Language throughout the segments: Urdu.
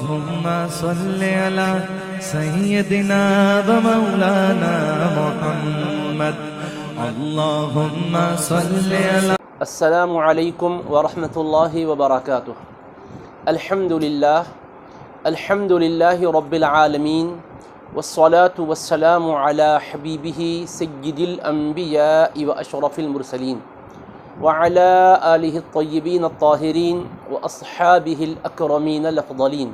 اللهم صل على سيدنا ومولانا محمد اللهم صل على السلام علیکم ورحمۃ اللہ وبرکاتہ۔ الحمد للہ رب العالمین والصلاة والسلام علی حبیبہ سید الانبیاء واشرف المرسلین وعلی آلہ الطیبین الطاہرین واصحابہ الاکرمین الافضلین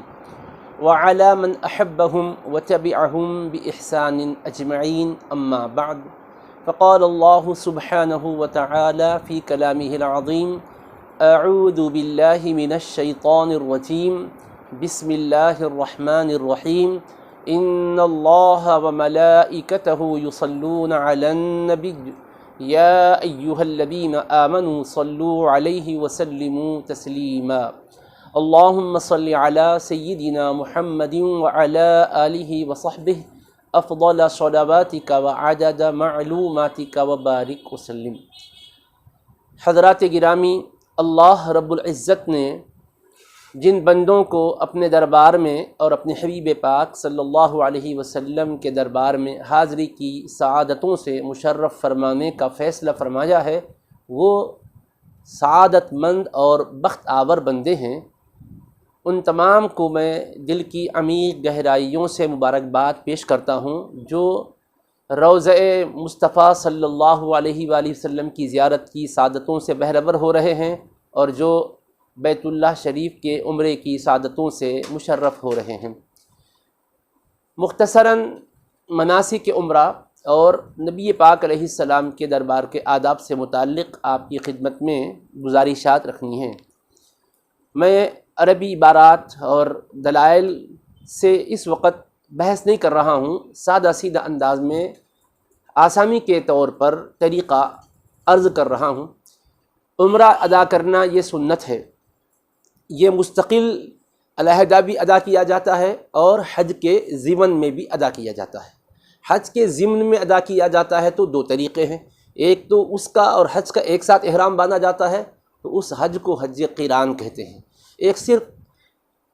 وعلی من احبہم وتبعہم بإحسان اجمعین، اما بعد، فقال اللہ سبحانہ وتعالی فی کلامہ العظیم: اعوذ باللہ من الشیطان الرجیم، بسم اللہ الرحمن الرحیم، ان اللہ وملائکتہ یصلون علی النبی یا ایہا الذین آمنوا صلوا علیہ وسلموا تسلیما، اللہم صل علی سیدنا محمد وعلی آلہ وصحبہ افضل صلواتک وعدد معلوماتک وبارک وسلم۔ حضرات گرامی، اللہ رب العزت نے جن بندوں کو اپنے دربار میں اور اپنے حبیب پاک صلی اللہ علیہ وسلم کے دربار میں حاضری کی سعادتوں سے مشرف فرمانے کا فیصلہ فرمایا ہے، وہ سعادت مند اور بخت آور بندے ہیں۔ ان تمام کو میں دل کی عمیق گہرائیوں سے مبارکباد پیش کرتا ہوں جو روضہ مصطفیٰ صلی اللہ علیہ وآلہ وسلم کی زیارت کی سعادتوں سے بہرور ہو رہے ہیں اور جو بیت اللہ شریف کے عمرے کی سعادتوں سے مشرف ہو رہے ہیں۔ مختصراً مناسک عمرہ اور نبی پاک علیہ السلام کے دربار کے آداب سے متعلق آپ کی خدمت میں گزارشات رکھنی ہیں۔ میں عربی عبارات اور دلائل سے اس وقت بحث نہیں کر رہا ہوں، سادہ سیدھا انداز میں آسانی کے طور پر طریقہ عرض کر رہا ہوں۔ عمرہ ادا کرنا یہ سنت ہے، یہ مستقل علیحدہ بھی ادا کیا جاتا ہے اور حج کے ضمن میں بھی ادا کیا جاتا ہے۔ حج کے ضمن میں ادا کیا جاتا ہے تو دو طریقے ہیں، ایک تو اس کا اور حج کا ایک ساتھ احرام باندھا جاتا ہے تو اس حج کو حج قران کہتے ہیں، ایک صرف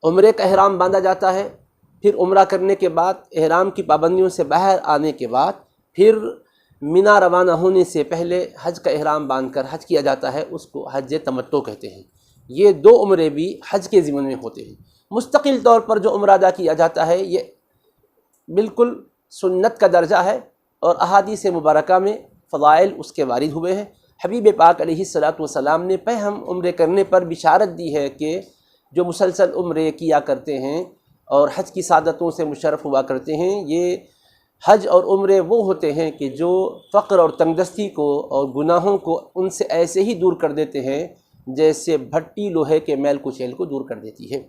عمرے کا احرام باندھا جاتا ہے، پھر عمرہ کرنے کے بعد احرام کی پابندیوں سے باہر آنے کے بعد پھر مینا روانہ ہونے سے پہلے حج کا احرام باندھ کر حج کیا جاتا ہے، اس کو حج تمتع کہتے ہیں۔ یہ دو عمرے بھی حج کے ضمن میں ہوتے ہیں۔ مستقل طور پر جو عمرہ ادا کیا جاتا ہے یہ بالکل سنت کا درجہ ہے اور احادیث مبارکہ میں فضائل اس کے وارد ہوئے ہیں۔ حبیب پاک علیہ السلام نے ہم عمرے کرنے پر بشارت دی ہے کہ جو مسلسل عمرے کیا کرتے ہیں اور حج کی سعادتوں سے مشرف ہوا کرتے ہیں، یہ حج اور عمرے وہ ہوتے ہیں کہ جو فقر اور تنگدستی کو اور گناہوں کو ان سے ایسے ہی دور کر دیتے ہیں جیسے بھٹی لوہے کے میل کچیل کو دور کر دیتی ہے۔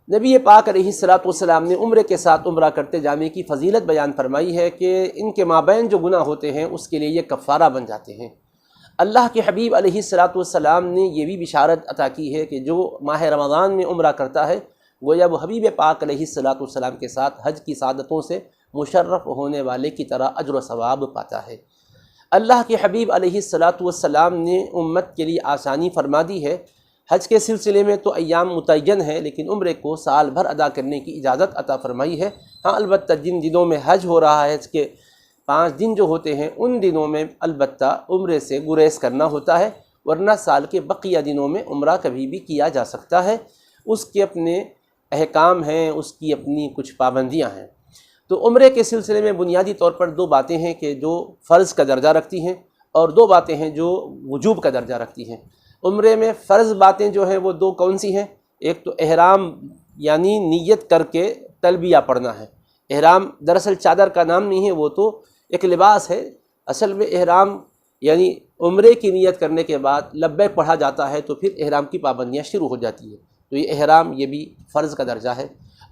نبی پاک علیہ السلام نے عمرے کے ساتھ عمرہ کرتے جانے کی فضیلت بیان فرمائی ہے کہ ان کے مابین جو گناہ ہوتے ہیں اس کے لیے یہ کفارہ بن جاتے ہیں۔ اللہ کے حبیب علیہ السلام نے یہ بھی بشارت عطا کی ہے کہ جو ماہ رمضان میں عمرہ کرتا ہے گویا وہ حبیب پاک علیہ السلام کے ساتھ حج کی سعادتوں سے مشرف ہونے والے کی طرح اجر و ثواب پاتا ہے۔ اللہ کے حبیب علیہ السلام نے امت کے لیے آسانی فرما دی ہے۔ حج کے سلسلے میں تو ایام متعین ہے لیکن عمرے کو سال بھر ادا کرنے کی اجازت عطا فرمائی ہے۔ ہاں البتہ جن دنوں میں حج ہو رہا ہے، حج کے 5 دن جو ہوتے ہیں ان دنوں میں البتہ عمرے سے گریز کرنا ہوتا ہے، ورنہ سال کے بقیہ دنوں میں عمرہ کبھی بھی کیا جا سکتا ہے۔ اس کے اپنے احکام ہیں، اس کی اپنی کچھ پابندیاں ہیں۔ تو عمرے کے سلسلے میں بنیادی طور پر 2 باتیں ہیں کہ جو فرض کا درجہ رکھتی ہیں اور 2 باتیں ہیں جو وجوب کا درجہ رکھتی ہیں۔ عمرے میں فرض باتیں جو ہیں وہ 2 کون سی ہیں؟ ایک تو احرام یعنی نیت کر کے تلبیہ پڑھنا ہے۔ احرام دراصل چادر کا نام نہیں ہے، وہ تو ایک لباس ہے۔ اصل میں احرام یعنی عمرے کی نیت کرنے کے بعد لبیک پڑھا جاتا ہے تو پھر احرام کی پابندیاں شروع ہو جاتی ہیں۔ تو یہ احرام یہ بھی فرض کا درجہ ہے،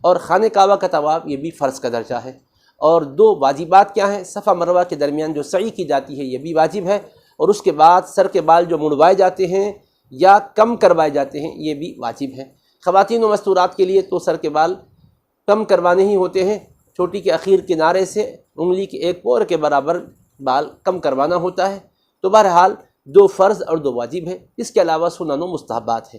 اور خانہ کعبہ کا طواف یہ بھی فرض کا درجہ ہے۔ اور 2 واجبات کیا ہیں؟ صفا مروہ کے درمیان جو سعی کی جاتی ہے یہ بھی واجب ہے، اور اس کے بعد سر کے بال جو مڑوائے جاتے ہیں یا کم کروائے جاتے ہیں یہ بھی واجب ہے۔ خواتین و مستورات کے لیے تو سر کے بال کم کروانے ہی ہوتے ہیں، چوٹی کے اخیر کنارے سے انگلی کے 1 پور کے برابر بال کم کروانا ہوتا ہے۔ تو بہرحال 2 فرض اور 2 واجب ہے، اس کے علاوہ سنن و مستحبات ہے۔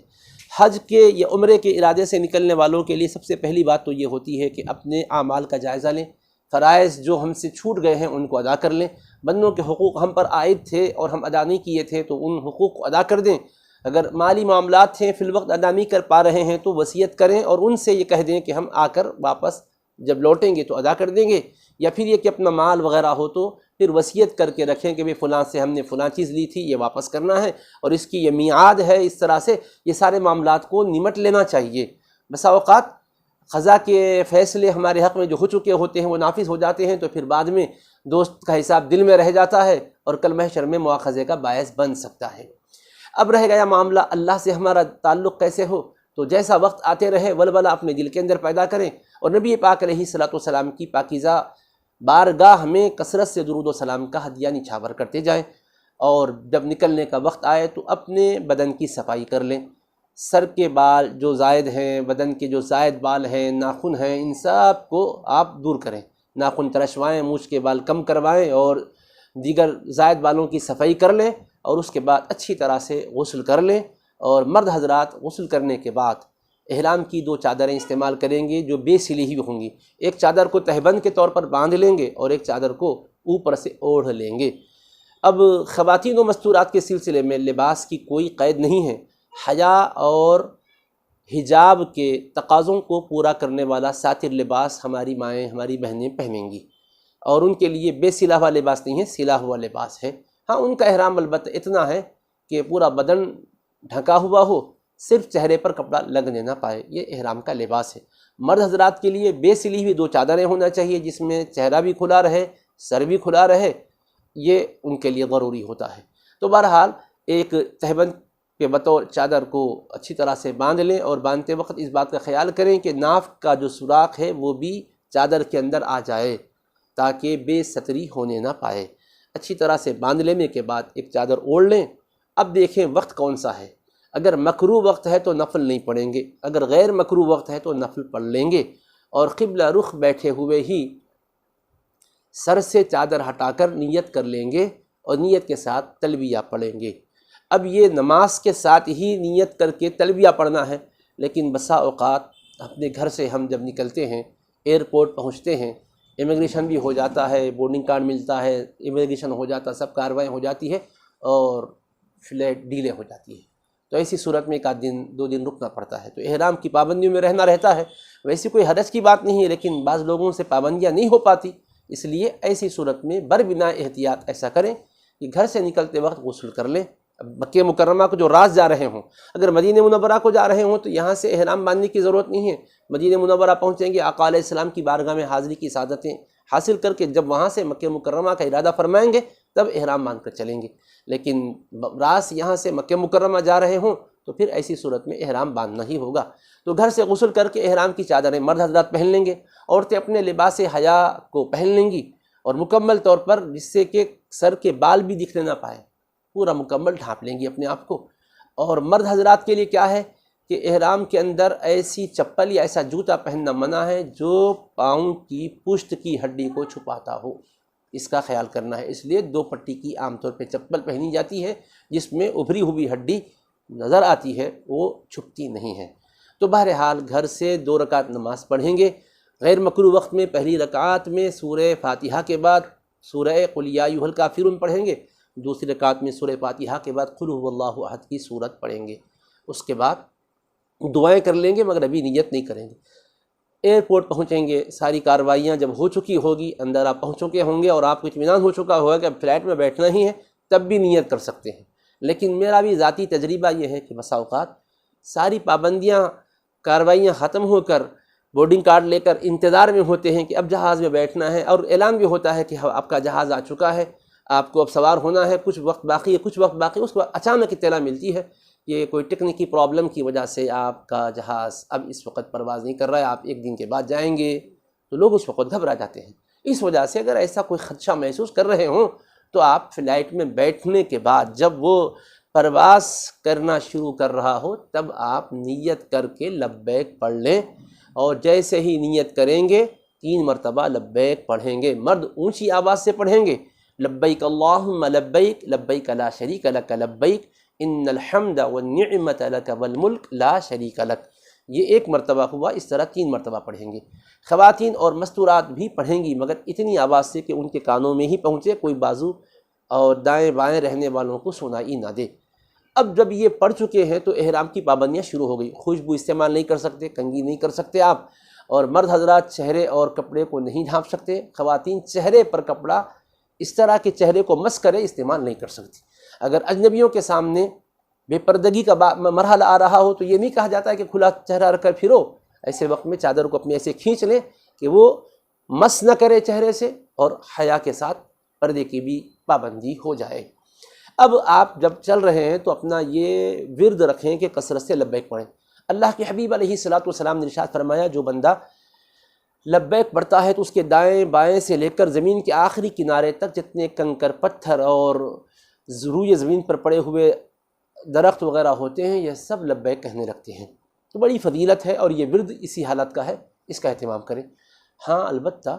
حج کے یا عمرے کے ارادے سے نکلنے والوں کے لیے سب سے پہلی بات تو یہ ہوتی ہے کہ اپنے اعمال کا جائزہ لیں، فرائض جو ہم سے چھوٹ گئے ہیں ان کو ادا کر لیں، بندوں کے حقوق ہم پر عائد تھے اور ہم ادا نہیں کیے تھے تو ان حقوق کو ادا کر دیں، اگر مالی معاملات ہیں فی الوقت ادا نہیں کر پا رہے ہیں تو وصیت کریں اور ان سے یہ کہہ دیں کہ ہم آ کر واپس جب لوٹیں گے تو ادا کر دیں گے، یا پھر یہ کہ اپنا مال وغیرہ ہو تو پھر وصیت کر کے رکھیں کہ فلاں سے ہم نے فلاں چیز لی تھی، یہ واپس کرنا ہے اور اس کی یہ میعاد ہے، اس طرح سے یہ سارے معاملات کو نمٹ لینا چاہیے۔ بسا اوقات قضا کے فیصلے ہمارے حق میں جو ہو چکے ہوتے ہیں وہ نافذ ہو جاتے ہیں تو پھر بعد میں دوست کا حساب دل میں رہ جاتا ہے اور کل محشر میں مواخذے کا باعث بن سکتا ہے۔ اب رہ گیا معاملہ اللہ سے ہمارا تعلق کیسے ہو، تو جیسا وقت آتے رہے ولولہ اپنے دل کے اندر پیدا کریں اور نبی پاک علیہ الصلوۃ والسلام کی پاکیزہ بارگاہ میں کثرت سے درود و سلام کا ہدیہ نچھاور کرتے جائیں، اور جب نکلنے کا وقت آئے تو اپنے بدن کی صفائی کر لیں، سر کے بال جو زائد ہیں، بدن کے جو زائد بال ہیں، ناخن ہیں، ان سب کو آپ دور کریں، ناخن ترشوائیں، مونچھ کے بال کم کروائیں اور دیگر زائد بالوں کی صفائی کر لیں، اور اس کے بعد اچھی طرح سے غسل کر لیں۔ اور مرد حضرات غسل کرنے کے بعد احرام کی 2 چادریں استعمال کریں گے جو بے سلی ہوئی ہوں گی، ایک چادر کو تہبند کے طور پر باندھ لیں گے اور ایک چادر کو اوپر سے اوڑھ لیں گے۔ اب خواتین و مستورات کے سلسلے میں لباس کی کوئی قید نہیں ہے، حیا اور حجاب کے تقاضوں کو پورا کرنے والا ساتر لباس ہماری مائیں، ہماری بہنیں پہنیں گی، اور ان کے لیے بے سلا ہوا لباس نہیں ہے، سلا ہوا لباس ہے۔ ہاں ان کا احرام البتہ اتنا ہے کہ پورا بدن ڈھکا ہوا ہو، صرف چہرے پر کپڑا لگنے نہ پائے، یہ احرام کا لباس ہے۔ مرد حضرات کے لیے بے سلی ہوئی 2 چادریں ہونا چاہیے جس میں چہرہ بھی کھلا رہے، سر بھی کھلا رہے، یہ ان کے لیے ضروری ہوتا ہے۔ تو بہرحال ایک تہبند کے بطور چادر کو اچھی طرح سے باندھ لیں، اور باندھتے وقت اس بات کا خیال کریں کہ ناف کا جو سوراخ ہے وہ بھی چادر کے اندر آ جائے تاکہ بے ستری ہونے نہ پائے۔ اچھی طرح سے باندھ لینے کے بعد ایک چادر اوڑھ لیں۔ اب دیکھیں وقت کون سا ہے، اگر مکروہ وقت ہے تو نفل نہیں پڑھیں گے، اگر غیر مکروہ وقت ہے تو نفل پڑھ لیں گے، اور قبلہ رخ بیٹھے ہوئے ہی سر سے چادر ہٹا کر نیت کر لیں گے اور نیت کے ساتھ تلبیہ پڑھیں گے۔ اب یہ نماز کے ساتھ ہی نیت کر کے تلبیہ پڑھنا ہے، لیکن بسا اوقات اپنے گھر سے ہم جب نکلتے ہیں، ایئرپورٹ پہنچتے ہیں، امیگریشن بھی ہو جاتا ہے، بورڈنگ کارڈ ملتا ہے، امیگریشن ہو جاتا، سب کارروائیں ہو جاتی ہے اور فلائٹ ڈیلے ہو جاتی ہے، تو ایسی صورت میں 1 دن 2 دن رکنا پڑتا ہے، تو احرام کی پابندیوں میں رہنا رہتا ہے۔ ویسی کوئی حرج کی بات نہیں ہے، لیکن بعض لوگوں سے پابندیاں نہیں ہو پاتی، اس لیے ایسی صورت میں بربنا احتیاط ایسا کریں کہ گھر سے نکلتے وقت غسل کر لیں۔ اب مکہ مکرمہ کو جو راز جا رہے ہوں، اگر مدینہ منورہ کو جا رہے ہوں تو یہاں سے احرام باندھنے کی ضرورت نہیں ہے، مدینہ منورہ پہنچیں گے، آقا علیہ السلام کی بارگاہ میں حاضری کی سعادتیں حاصل کر کے جب وہاں سے مکہ مکرمہ کا ارادہ فرمائیں گے تب احرام باندھ کر چلیں گے، لیکن راز یہاں سے مکہ مکرمہ جا رہے ہوں تو پھر ایسی صورت میں احرام باندھنا ہی ہوگا۔ تو گھر سے غسل کر کے احرام کی چادریں مرد حضرات پہن لیں گے، عورتیں اپنے لباس حیا کو پہن لیں گی، اور مکمل طور پر جس سے کہ سر کے بال بھی دکھنے نہ پائے، پورا مکمل ڈھانپ لیں گی اپنے آپ کو۔ اور مرد حضرات کے لیے کیا ہے کہ احرام کے اندر ایسی چپل یا ایسا جوتا پہننا منع ہے جو پاؤں کی پشت کی ہڈی کو چھپاتا ہو، اس کا خیال کرنا ہے، اس لیے 2 پٹی کی عام طور پہ چپل پہنی جاتی ہے جس میں ابھری ہوئی ہڈی نظر آتی ہے، وہ چھپتی نہیں ہے۔ تو بہرحال گھر سے 2 رکعت نماز پڑھیں گے، غیر مکروہ وقت میں پہلی رکعت میں سورہ فاتحہ کے بعد سورہ قل یا ایھا الکافرون پڑھیں گے، دوسری رکعت میں سورہ فاتحہ کے بعد قل ھو اللہ احد کی سورت پڑھیں گے، اس کے بعد دعائیں کر لیں گے مگر ابھی نیت نہیں کریں گے۔ ایئرپورٹ پہنچیں گے، ساری کارروائیاں جب ہو چکی ہوگی، اندر آپ پہنچ چکے ہوں گے اور آپ کو اطمینان ہو چکا ہوگا کہ اب فلائٹ میں بیٹھنا ہی ہے، تب بھی نیت کر سکتے ہیں۔ لیکن میرا بھی ذاتی تجربہ یہ ہے کہ بسا اوقات ساری پابندیاں کارروائیاں ختم ہو کر بورڈنگ کارڈ لے کر انتظار میں ہوتے ہیں کہ اب جہاز میں بیٹھنا ہے، اور اعلان بھی ہوتا ہے کہ آپ کا جہاز آ چکا ہے، آپ کو اب سوار ہونا ہے، کچھ وقت باقی ہے، کچھ وقت باقی، اس کو اچانک اطلاع ملتی ہے کہ کوئی ٹیکنیکی پرابلم کی وجہ سے آپ کا جہاز اب اس وقت پرواز نہیں کر رہا ہے، آپ 1 دن کے بعد جائیں گے، تو لوگ اس وقت گھبرا جاتے ہیں۔ اس وجہ سے اگر ایسا کوئی خدشہ محسوس کر رہے ہوں تو آپ فلائٹ میں بیٹھنے کے بعد جب وہ پرواز کرنا شروع کر رہا ہو تب آپ نیت کر کے لبیک پڑھ لیں، اور جیسے ہی نیت کریں گے 3 مرتبہ لبیک پڑھیں گے، مرد اونچی آواز سے پڑھیں گے، لبیک اللہم لبیک لبیک لا شریک لک لبیک ان الحمد والنعمت لک والملک لا شریک لک، یہ ایک مرتبہ ہوا، اس طرح 3 مرتبہ پڑھیں گے۔ خواتین اور مستورات بھی پڑھیں گی مگر اتنی آواز سے کہ ان کے کانوں میں ہی پہنچے، کوئی بازو اور دائیں بائیں رہنے والوں کو سنائی نہ دے۔ اب جب یہ پڑھ چکے ہیں تو احرام کی پابندیاں شروع ہو گئی۔ خوشبو استعمال نہیں کر سکتے، کنگھی نہیں کر سکتے آپ، اور مرد حضرات چہرے اور کپڑے کو نہیں ڈھانپ سکتے۔ خواتین چہرے پر کپڑا اس طرح کے چہرے کو مس کرے استعمال نہیں کر سکتی۔ اگر اجنبیوں کے سامنے بے پردگی کا مرحلہ آ رہا ہو تو یہ نہیں کہا جاتا ہے کہ کھلا چہرہ رکھ کر پھرو، ایسے وقت میں چادر کو اپنے ایسے کھینچ لیں کہ وہ مس نہ کرے چہرے سے، اور حیا کے ساتھ پردے کی بھی پابندی ہو جائے۔ اب آپ جب چل رہے ہیں تو اپنا یہ ورد رکھیں کہ کثرت سے لبیک پڑھیں۔ اللہ کے حبیب علیہ الصلوۃ والسلام نے ارشاد فرمایا، جو بندہ لبیک پڑھتا ہے تو اس کے دائیں بائیں سے لے کر زمین کے آخری کنارے تک جتنے کنکر پتھر اور روئے زمین پر پڑے ہوئے درخت وغیرہ ہوتے ہیں یہ سب لبیک کہنے لگتے ہیں۔ تو بڑی فضیلت ہے، اور یہ ورد اسی حالت کا ہے، اس کا اہتمام کریں۔ ہاں البتہ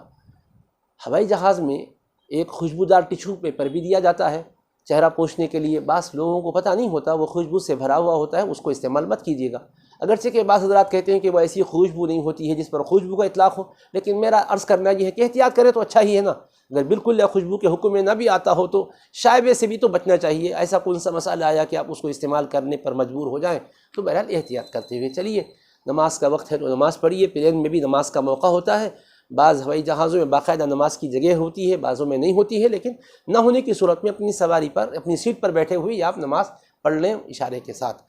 ہوائی جہاز میں ایک خوشبودار ٹشو پیپر بھی دیا جاتا ہے چہرہ پوچھنے کے لیے، بعض لوگوں کو پتہ نہیں ہوتا، وہ خوشبو سے بھرا ہوا ہوتا ہے، اس کو استعمال مت کیجیے گا۔ اگرچہ کہ بعض حضرات کہتے ہیں کہ وہ ایسی خوشبو نہیں ہوتی ہے جس پر خوشبو کا اطلاق ہو، لیکن میرا عرض کرنا یہ ہے کہ احتیاط کرے تو اچھا ہی ہے نا۔ اگر بالکل خوشبو کے حکم میں نہ بھی آتا ہو تو شائبے سے بھی تو بچنا چاہیے۔ ایسا کون سا مسئلہ آیا کہ آپ اس کو استعمال کرنے پر مجبور ہو جائیں، تو بہرحال احتیاط کرتے ہوئے چلیے۔ نماز کا وقت ہے تو نماز پڑھیے، پلین میں بھی نماز کا موقع ہوتا ہے، بعض ہوائی جہازوں میں باقاعدہ نماز کی جگہ ہوتی ہے، بعضوں میں نہیں ہوتی ہے، لیکن نہ ہونے کی صورت میں اپنی سواری پر اپنی سیٹ پر بیٹھے ہوئے آپ نماز پڑھ لیں اشارے کے ساتھ۔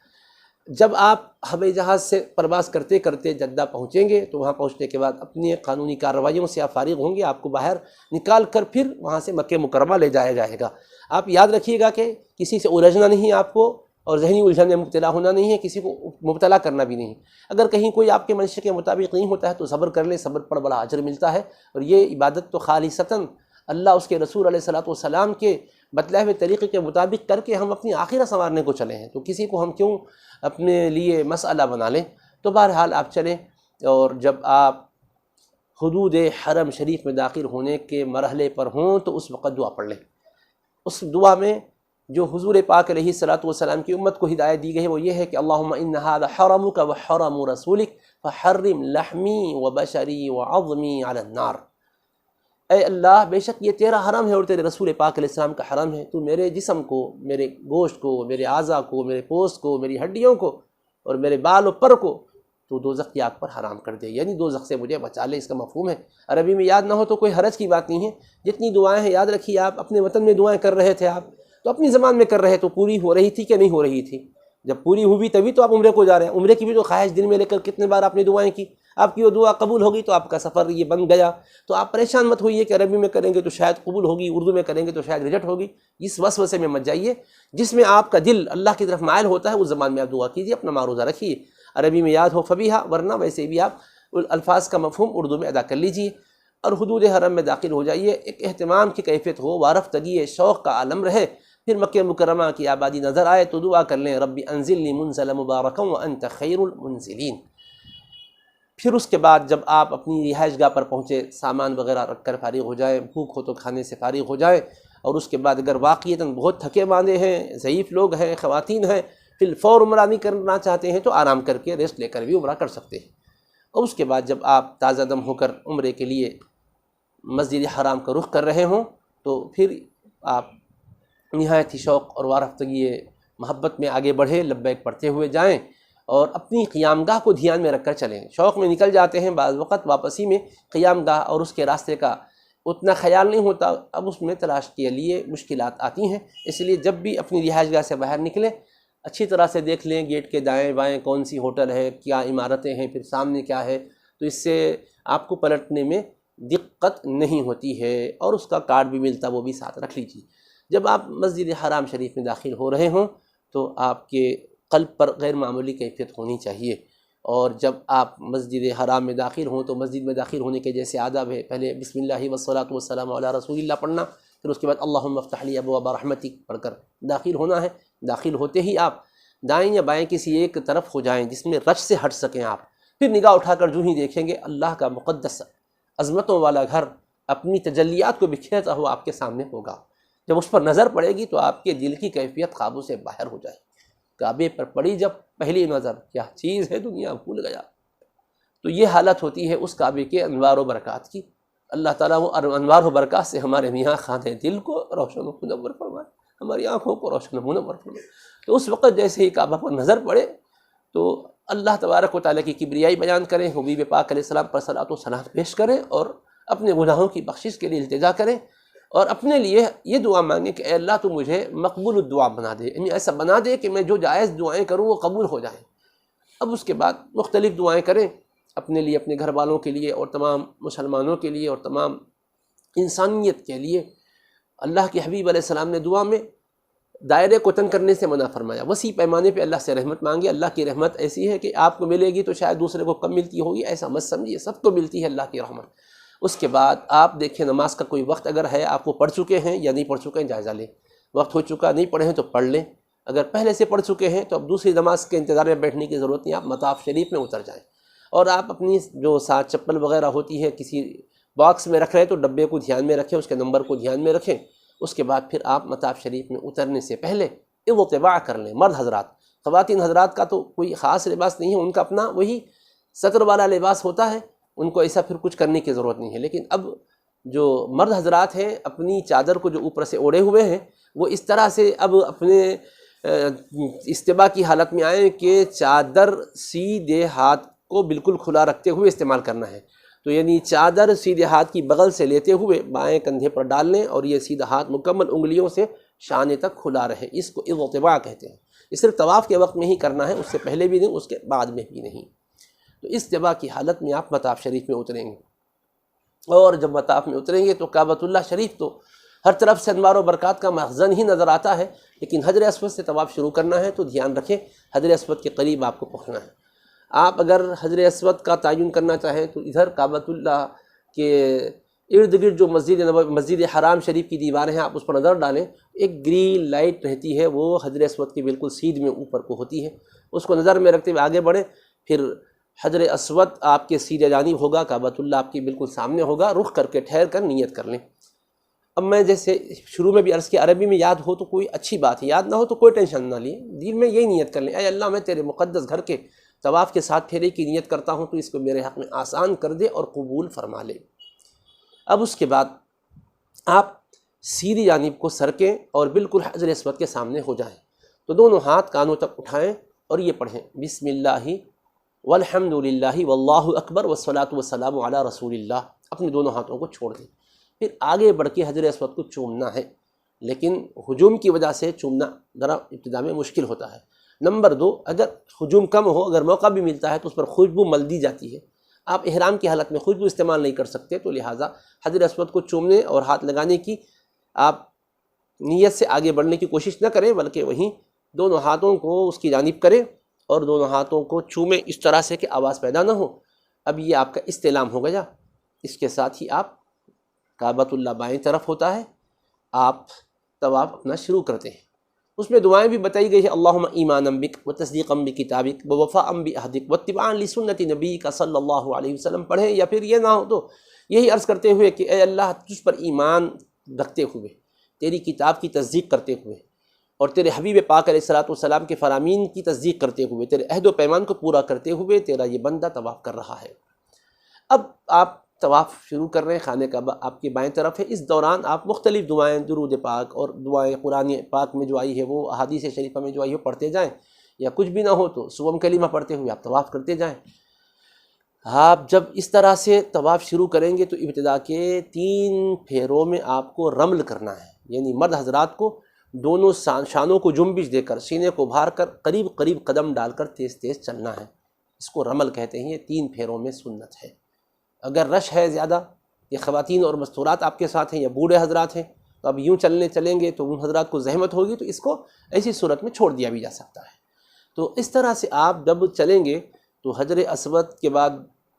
جب آپ ہوائی جہاز سے پرواز کرتے کرتے جدہ پہنچیں گے تو وہاں پہنچنے کے بعد اپنی قانونی کارروائیوں سے آپ فارغ ہوں گے، آپ کو باہر نکال کر پھر وہاں سے مکہ مکرمہ لے جایا جائے گا۔ آپ یاد رکھیے گا کہ کسی سے الجھنا نہیں ہے آپ کو، اور ذہنی الجھن میں مبتلا ہونا نہیں ہے، کسی کو مبتلا کرنا بھی نہیں۔ اگر کہیں کوئی آپ کے منشے کے مطابق نہیں ہوتا ہے تو صبر کر لیں، صبر پر بڑا اجر ملتا ہے، اور یہ عبادت تو خالصتاً اللہ اس کے رسول علیہ الصلوۃ والسلام کے بتلائے ہوئے طریقے کے مطابق کر کے ہم اپنی آخرت سنوارنے کو چلے ہیں، تو کسی کو ہم کیوں اپنے لیے مسئلہ بنا لیں۔ تو بہرحال آپ چلیں، اور جب آپ حدود حرم شریف میں داخل ہونے کے مرحلے پر ہوں تو اس وقت دعا پڑھ لیں۔ اس دعا میں جو حضور پاک علیہ الصلوۃ والسلام کی امت کو ہدایت دی گئی ہے وہ یہ ہے کہ اللہم ان ھذا حرمک وحرم رسولک فحرم لحمی وبشری وعظمی علی النار۔ اے اللہ، بے شک یہ تیرا حرم ہے اور تیرے رسول پاک علیہ السلام کا حرم ہے، تو میرے جسم کو، میرے گوشت کو، میرے اعضاء کو، میرے پوست کو، میری ہڈیوں کو اور میرے بال و پر کو تو دوزخ کی آگ پر حرام کر دے، یعنی دوزخ سے مجھے بچا لے۔ اس کا مفہوم ہے، عربی میں یاد نہ ہو تو کوئی حرج کی بات نہیں ہے، جتنی دعائیں ہیں یاد رکھیے۔ آپ اپنے وطن میں دعائیں کر رہے تھے، آپ تو اپنی زبان میں کر رہے تو پوری ہو رہی تھی کہ نہیں ہو رہی تھی؟ جب پوری ہوئی تبھی تو آپ عمرے کو جا رہے ہیں، عمرے کی بھی تو خواہش دل میں لے کر کتنے بار آپ نے دعائیں کی، آپ کی وہ دعا قبول ہوگی تو آپ کا سفر یہ بن گیا۔ تو آپ پریشان مت ہوئیے کہ عربی میں کریں گے تو شاید قبول ہوگی، اردو میں کریں گے تو شاید ریجیکٹ ہوگی، اس وسوسے میں مت جائیے۔ جس میں آپ کا دل اللہ کی طرف مائل ہوتا ہے اس زبان میں آپ دعا کیجیے، اپنا معروضہ رکھیے، عربی میں یاد ہو فبیہا، ورنہ ویسے بھی آپ الفاظ کا مفہوم اردو میں ادا کر لیجیے، اور حدود حرم میں داخل ہو جائیے۔ ایک اہتمام کی کیفیت ہو، وارفتگی شوق کا عالم رہے۔ پھر مکہ مکرمہ کی آبادی نظر آئے تو دعا کر لیں، ربی انزلنی منزلا مبارکا وانت خیر المنزلین۔ پھر اس کے بعد جب آپ اپنی رہائش گاہ پر پہنچے، سامان وغیرہ رکھ کر فارغ ہو جائیں، بھوک ہو تو کھانے سے فارغ ہو جائیں، اور اس کے بعد اگر واقعتاً بہت تھکے ماندے ہیں، ضعیف لوگ ہیں، خواتین ہیں، فی الفور عمرہ نہیں کرنا چاہتے ہیں تو آرام کر کے ریسٹ لے کر بھی عمرہ کر سکتے ہیں۔ اور اس کے بعد جب آپ تازہ دم ہو کر عمرے کے لیے مسجد حرام کا رخ کر رہے ہوں تو پھر آپ نہایت ہی شوق اور وارفتگی محبت میں آگے بڑھے، لبیک پڑھتے ہوئے جائیں، اور اپنی قیام گاہ کو دھیان میں رکھ کر چلیں۔ شوق میں نکل جاتے ہیں، بعض وقت واپسی میں قیام گاہ اور اس کے راستے کا اتنا خیال نہیں ہوتا، اب اس میں تلاش کے لیے مشکلات آتی ہیں۔ اس لیے جب بھی اپنی رہائش گاہ سے باہر نکلیں اچھی طرح سے دیکھ لیں گیٹ کے دائیں بائیں کون سی ہوٹل ہے، کیا عمارتیں ہیں، پھر سامنے کیا ہے، تو اس سے آپ کو پلٹنے میں دقت نہیں ہوتی ہے، اور اس کا کارڈ بھی ملتا وہ بھی ساتھ رکھ لیجیے۔ جب آپ مسجد حرام شریف میں داخل ہو رہے ہوں تو آپ کے قلب پر غیر معمولی کیفیت ہونی چاہیے، اور جب آپ مسجد حرام میں داخل ہوں تو مسجد میں داخل ہونے کے جیسے آداب ہے، پہلے بسم اللہ والصلاۃ والسلام علی رسول اللہ پڑھنا، پھر اس کے بعد اللہم افتح لی ابواب رحمتک پڑھ کر داخل ہونا ہے۔ داخل ہوتے ہی آپ دائیں یا بائیں کسی ایک طرف ہو جائیں جس میں رچ سے ہٹ سکیں آپ، پھر نگاہ اٹھا کر جو ہی دیکھیں گے اللہ کا مقدس عظمتوں والا گھر اپنی تجلیات کو بکھیرتا ہوا آپ کے سامنے ہوگا۔ جب اس پر نظر پڑے گی تو آپ کے دل کی کیفیت قابو سے باہر ہو جائے، کعبے پر پڑی جب پہلی نظر، کیا چیز ہے دنیا، بھول گیا۔ تو یہ حالت ہوتی ہے اس کعبے کے انوار و برکات کی۔ اللہ تعالیٰ وہ انوار و برکات سے ہمارے میاں خانے دل کو روشن و منور فرمائے، ہماری آنکھوں کو روشن و منور فرمائے۔ تو اس وقت جیسے ہی کعبہ پر نظر پڑے تو اللہ تبارک و تعالیٰ کی کبریائی بیان کریں، حبیب پاک علیہ السلام پر صلاۃ و سلام پیش کریں، اور اپنے گناہوں کی بخشش کے لیے التجا کریں، اور اپنے لیے یہ دعا مانگیں کہ اے اللہ تو مجھے مقبول الدعا بنا دے، یعنی ایسا بنا دے کہ میں جو جائز دعائیں کروں وہ قبول ہو جائیں۔ اب اس کے بعد مختلف دعائیں کریں اپنے لیے، اپنے گھر والوں کے لیے، اور تمام مسلمانوں کے لیے، اور تمام انسانیت کے لیے۔ اللہ کے حبیب علیہ السلام نے دعا میں دائرے کو تنگ کرنے سے منع فرمایا، وسیع پیمانے پہ اللہ سے رحمت مانگے۔ اللہ کی رحمت ایسی ہے کہ آپ کو ملے گی تو شاید دوسرے کو کم ملتی ہوگی، ایسا مت سمجھیے، سب کو ملتی ہے اللہ کی رحمت۔ اس کے بعد آپ دیکھیں نماز کا کوئی وقت اگر ہے، آپ وہ پڑھ چکے ہیں یا نہیں پڑھ چکے ہیں، جائزہ لیں۔ وقت ہو چکا نہیں پڑھے ہیں تو پڑھ لیں، اگر پہلے سے پڑھ چکے ہیں تو اب دوسری نماز کے انتظار میں بیٹھنے کی ضرورت نہیں، آپ مطاف شریف میں اتر جائیں، اور آپ اپنی جو ساتھ چپل وغیرہ ہوتی ہے کسی باکس میں رکھ رہے ہیں تو ڈبے کو دھیان میں رکھیں، اس کے نمبر کو دھیان میں رکھیں۔ اس کے بعد پھر آپ مطاف شریف میں اترنے سے پہلے اطباع کر لیں۔ مرد حضرات، خواتین حضرات کا تو کوئی خاص لباس نہیں ہے، ان کا اپنا وہی سطر والا لباس ہوتا ہے، ان کو ایسا پھر کچھ کرنے کی ضرورت نہیں ہے۔ لیکن اب جو مرد حضرات ہیں اپنی چادر کو جو اوپر سے اوڑھے ہوئے ہیں، وہ اس طرح سے اب اپنے استباع کی حالت میں آئیں کہ چادر سیدھے ہاتھ کو بالکل کھلا رکھتے ہوئے استعمال کرنا ہے۔ تو یعنی چادر سیدھے ہاتھ کی بغل سے لیتے ہوئے بائیں کندھے پر ڈال لیں، اور یہ سیدھا ہاتھ مکمل انگلیوں سے شانے تک کھلا رہے، اس کو اطباع کہتے ہیں۔ یہ صرف طواف کے وقت میں ہی کرنا ہے، اس سے پہلے بھی نہیں، اس کے بعد میں بھی نہیں۔ تو استباع کی حالت میں آپ مطاف شریف میں اتریں گے، اور جب مطاف میں اتریں گے تو کعبۃ اللہ شریف تو ہر طرف سے انوار و برکات کا مخزن ہی نظر آتا ہے، لیکن حجر اسود سے طواف شروع کرنا ہے تو دھیان رکھیں حجر اسود کے قریب آپ کو پہنچنا ہے۔ آپ اگر حجر اسود کا تعین کرنا چاہیں تو ادھر کعبۃ اللہ کے ارد گرد جو مسجد حرام شریف کی دیواریں ہیں، آپ اس پر نظر ڈالیں، ایک گرین لائٹ رہتی ہے، وہ حجر اسود کے بالکل سیدھ میں اوپر کو ہوتی ہے، اس کو نظر میں رکھتے ہوئے آگے بڑھیں۔ پھر حجر اسود آپ کے سیدھے جانب ہوگا، کعبۃ اللہ آپ کے بالکل سامنے ہوگا، رخ کر کے ٹھہر کر نیت کر لیں۔ اب میں جیسے شروع میں بھی عرض کیا، عربی میں یاد ہو تو کوئی اچھی بات ہے، یاد نہ ہو تو کوئی ٹینشن نہ لیں، دل میں یہی نیت کر لیں، اے اللہ میں تیرے مقدس گھر کے طواف کے ساتھ پھیرے کی نیت کرتا ہوں، تو اس کو میرے حق میں آسان کر دے اور قبول فرما لے۔ اب اس کے بعد آپ سیدھی جانب کو سرکیں اور بالکل حجر اسود کے سامنے ہو جائیں، تو دونوں ہاتھ کانوں تک اٹھائیں اور یہ پڑھیں، بسم اللہ والحمد للہ واللہ اکبر والصلاۃ والسلام علی رسول اللہ۔ اپنے دونوں ہاتھوں کو چھوڑ دیں، پھر آگے بڑھ کے حجر اسود کو چومنا ہے، لیکن ہجوم کی وجہ سے چومنا ذرا ابتدا میں مشکل ہوتا ہے۔ نمبر 2، اگر ہجوم کم ہو، اگر موقع بھی ملتا ہے تو اس پر خوشبو مل دی جاتی ہے، آپ احرام کی حالت میں خوشبو استعمال نہیں کر سکتے، تو لہٰذا حجر اسود کو چومنے اور ہاتھ لگانے کی آپ نیت سے آگے بڑھنے کی کوشش نہ کریں، بلکہ وہیں دونوں ہاتھوں کو اس کی جانب کریں اور دونوں ہاتھوں کو چومیں اس طرح سے کہ آواز پیدا نہ ہو۔ اب یہ آپ کا استعلام ہو گیا۔ اس کے ساتھ ہی آپ کعبۃ اللہ بائیں طرف ہوتا ہے، آپ طواف اپنا شروع کرتے ہیں۔ اس میں دعائیں بھی بتائی گئی ہے، اللہم ایمانا بک وتصدیقا بکتابک ووفاء بعہدک واتباعا لسنت نبیک صلی اللہ علیہ وسلم پڑھیں، یا پھر یہ نہ ہو تو یہی عرض کرتے ہوئے کہ اے اللہ تجھ پر ایمان رکھتے ہوئے، تیری کتاب کی تصدیق کرتے ہوئے، اور تیرے حبیب پاک علیہ الصلوۃ والسلام کے فرامین کی تصدیق کرتے ہوئے، تیرے عہد و پیمان کو پورا کرتے ہوئے تیرا یہ بندہ طواف کر رہا ہے۔ اب آپ طواف شروع کر رہے ہیں، خانہ کعبہ آپ کی بائیں طرف ہے۔ اس دوران آپ مختلف دعائیں، درود پاک اور دعائیں قرآن پاک میں جو آئی ہے، وہ احادیث شریفہ میں جو آئی ہے پڑھتے جائیں، یا کچھ بھی نہ ہو تو سوم کلمہ پڑھتے ہوئے آپ طواف کرتے جائیں۔ آپ جب اس طرح سے طواف شروع کریں گے تو ابتدا کے 3 پھیروں میں آپ کو رمل کرنا ہے، یعنی مرد حضرات کو دونوں شانوں کو جنبش دے کر، سینے کو بھار کر قریب قریب قدم ڈال کر تیز تیز چلنا ہے، اس کو رمل کہتے ہیں۔ یہ 3 پھیروں میں سنت ہے۔ اگر رش ہے زیادہ، یہ خواتین اور مستورات آپ کے ساتھ ہیں یا بوڑھے حضرات ہیں، تو اب یوں چلیں گے تو ان حضرات کو زحمت ہوگی، تو اس کو ایسی صورت میں چھوڑ دیا بھی جا سکتا ہے۔ تو اس طرح سے آپ جب چلیں گے تو حجر اسود کے بعد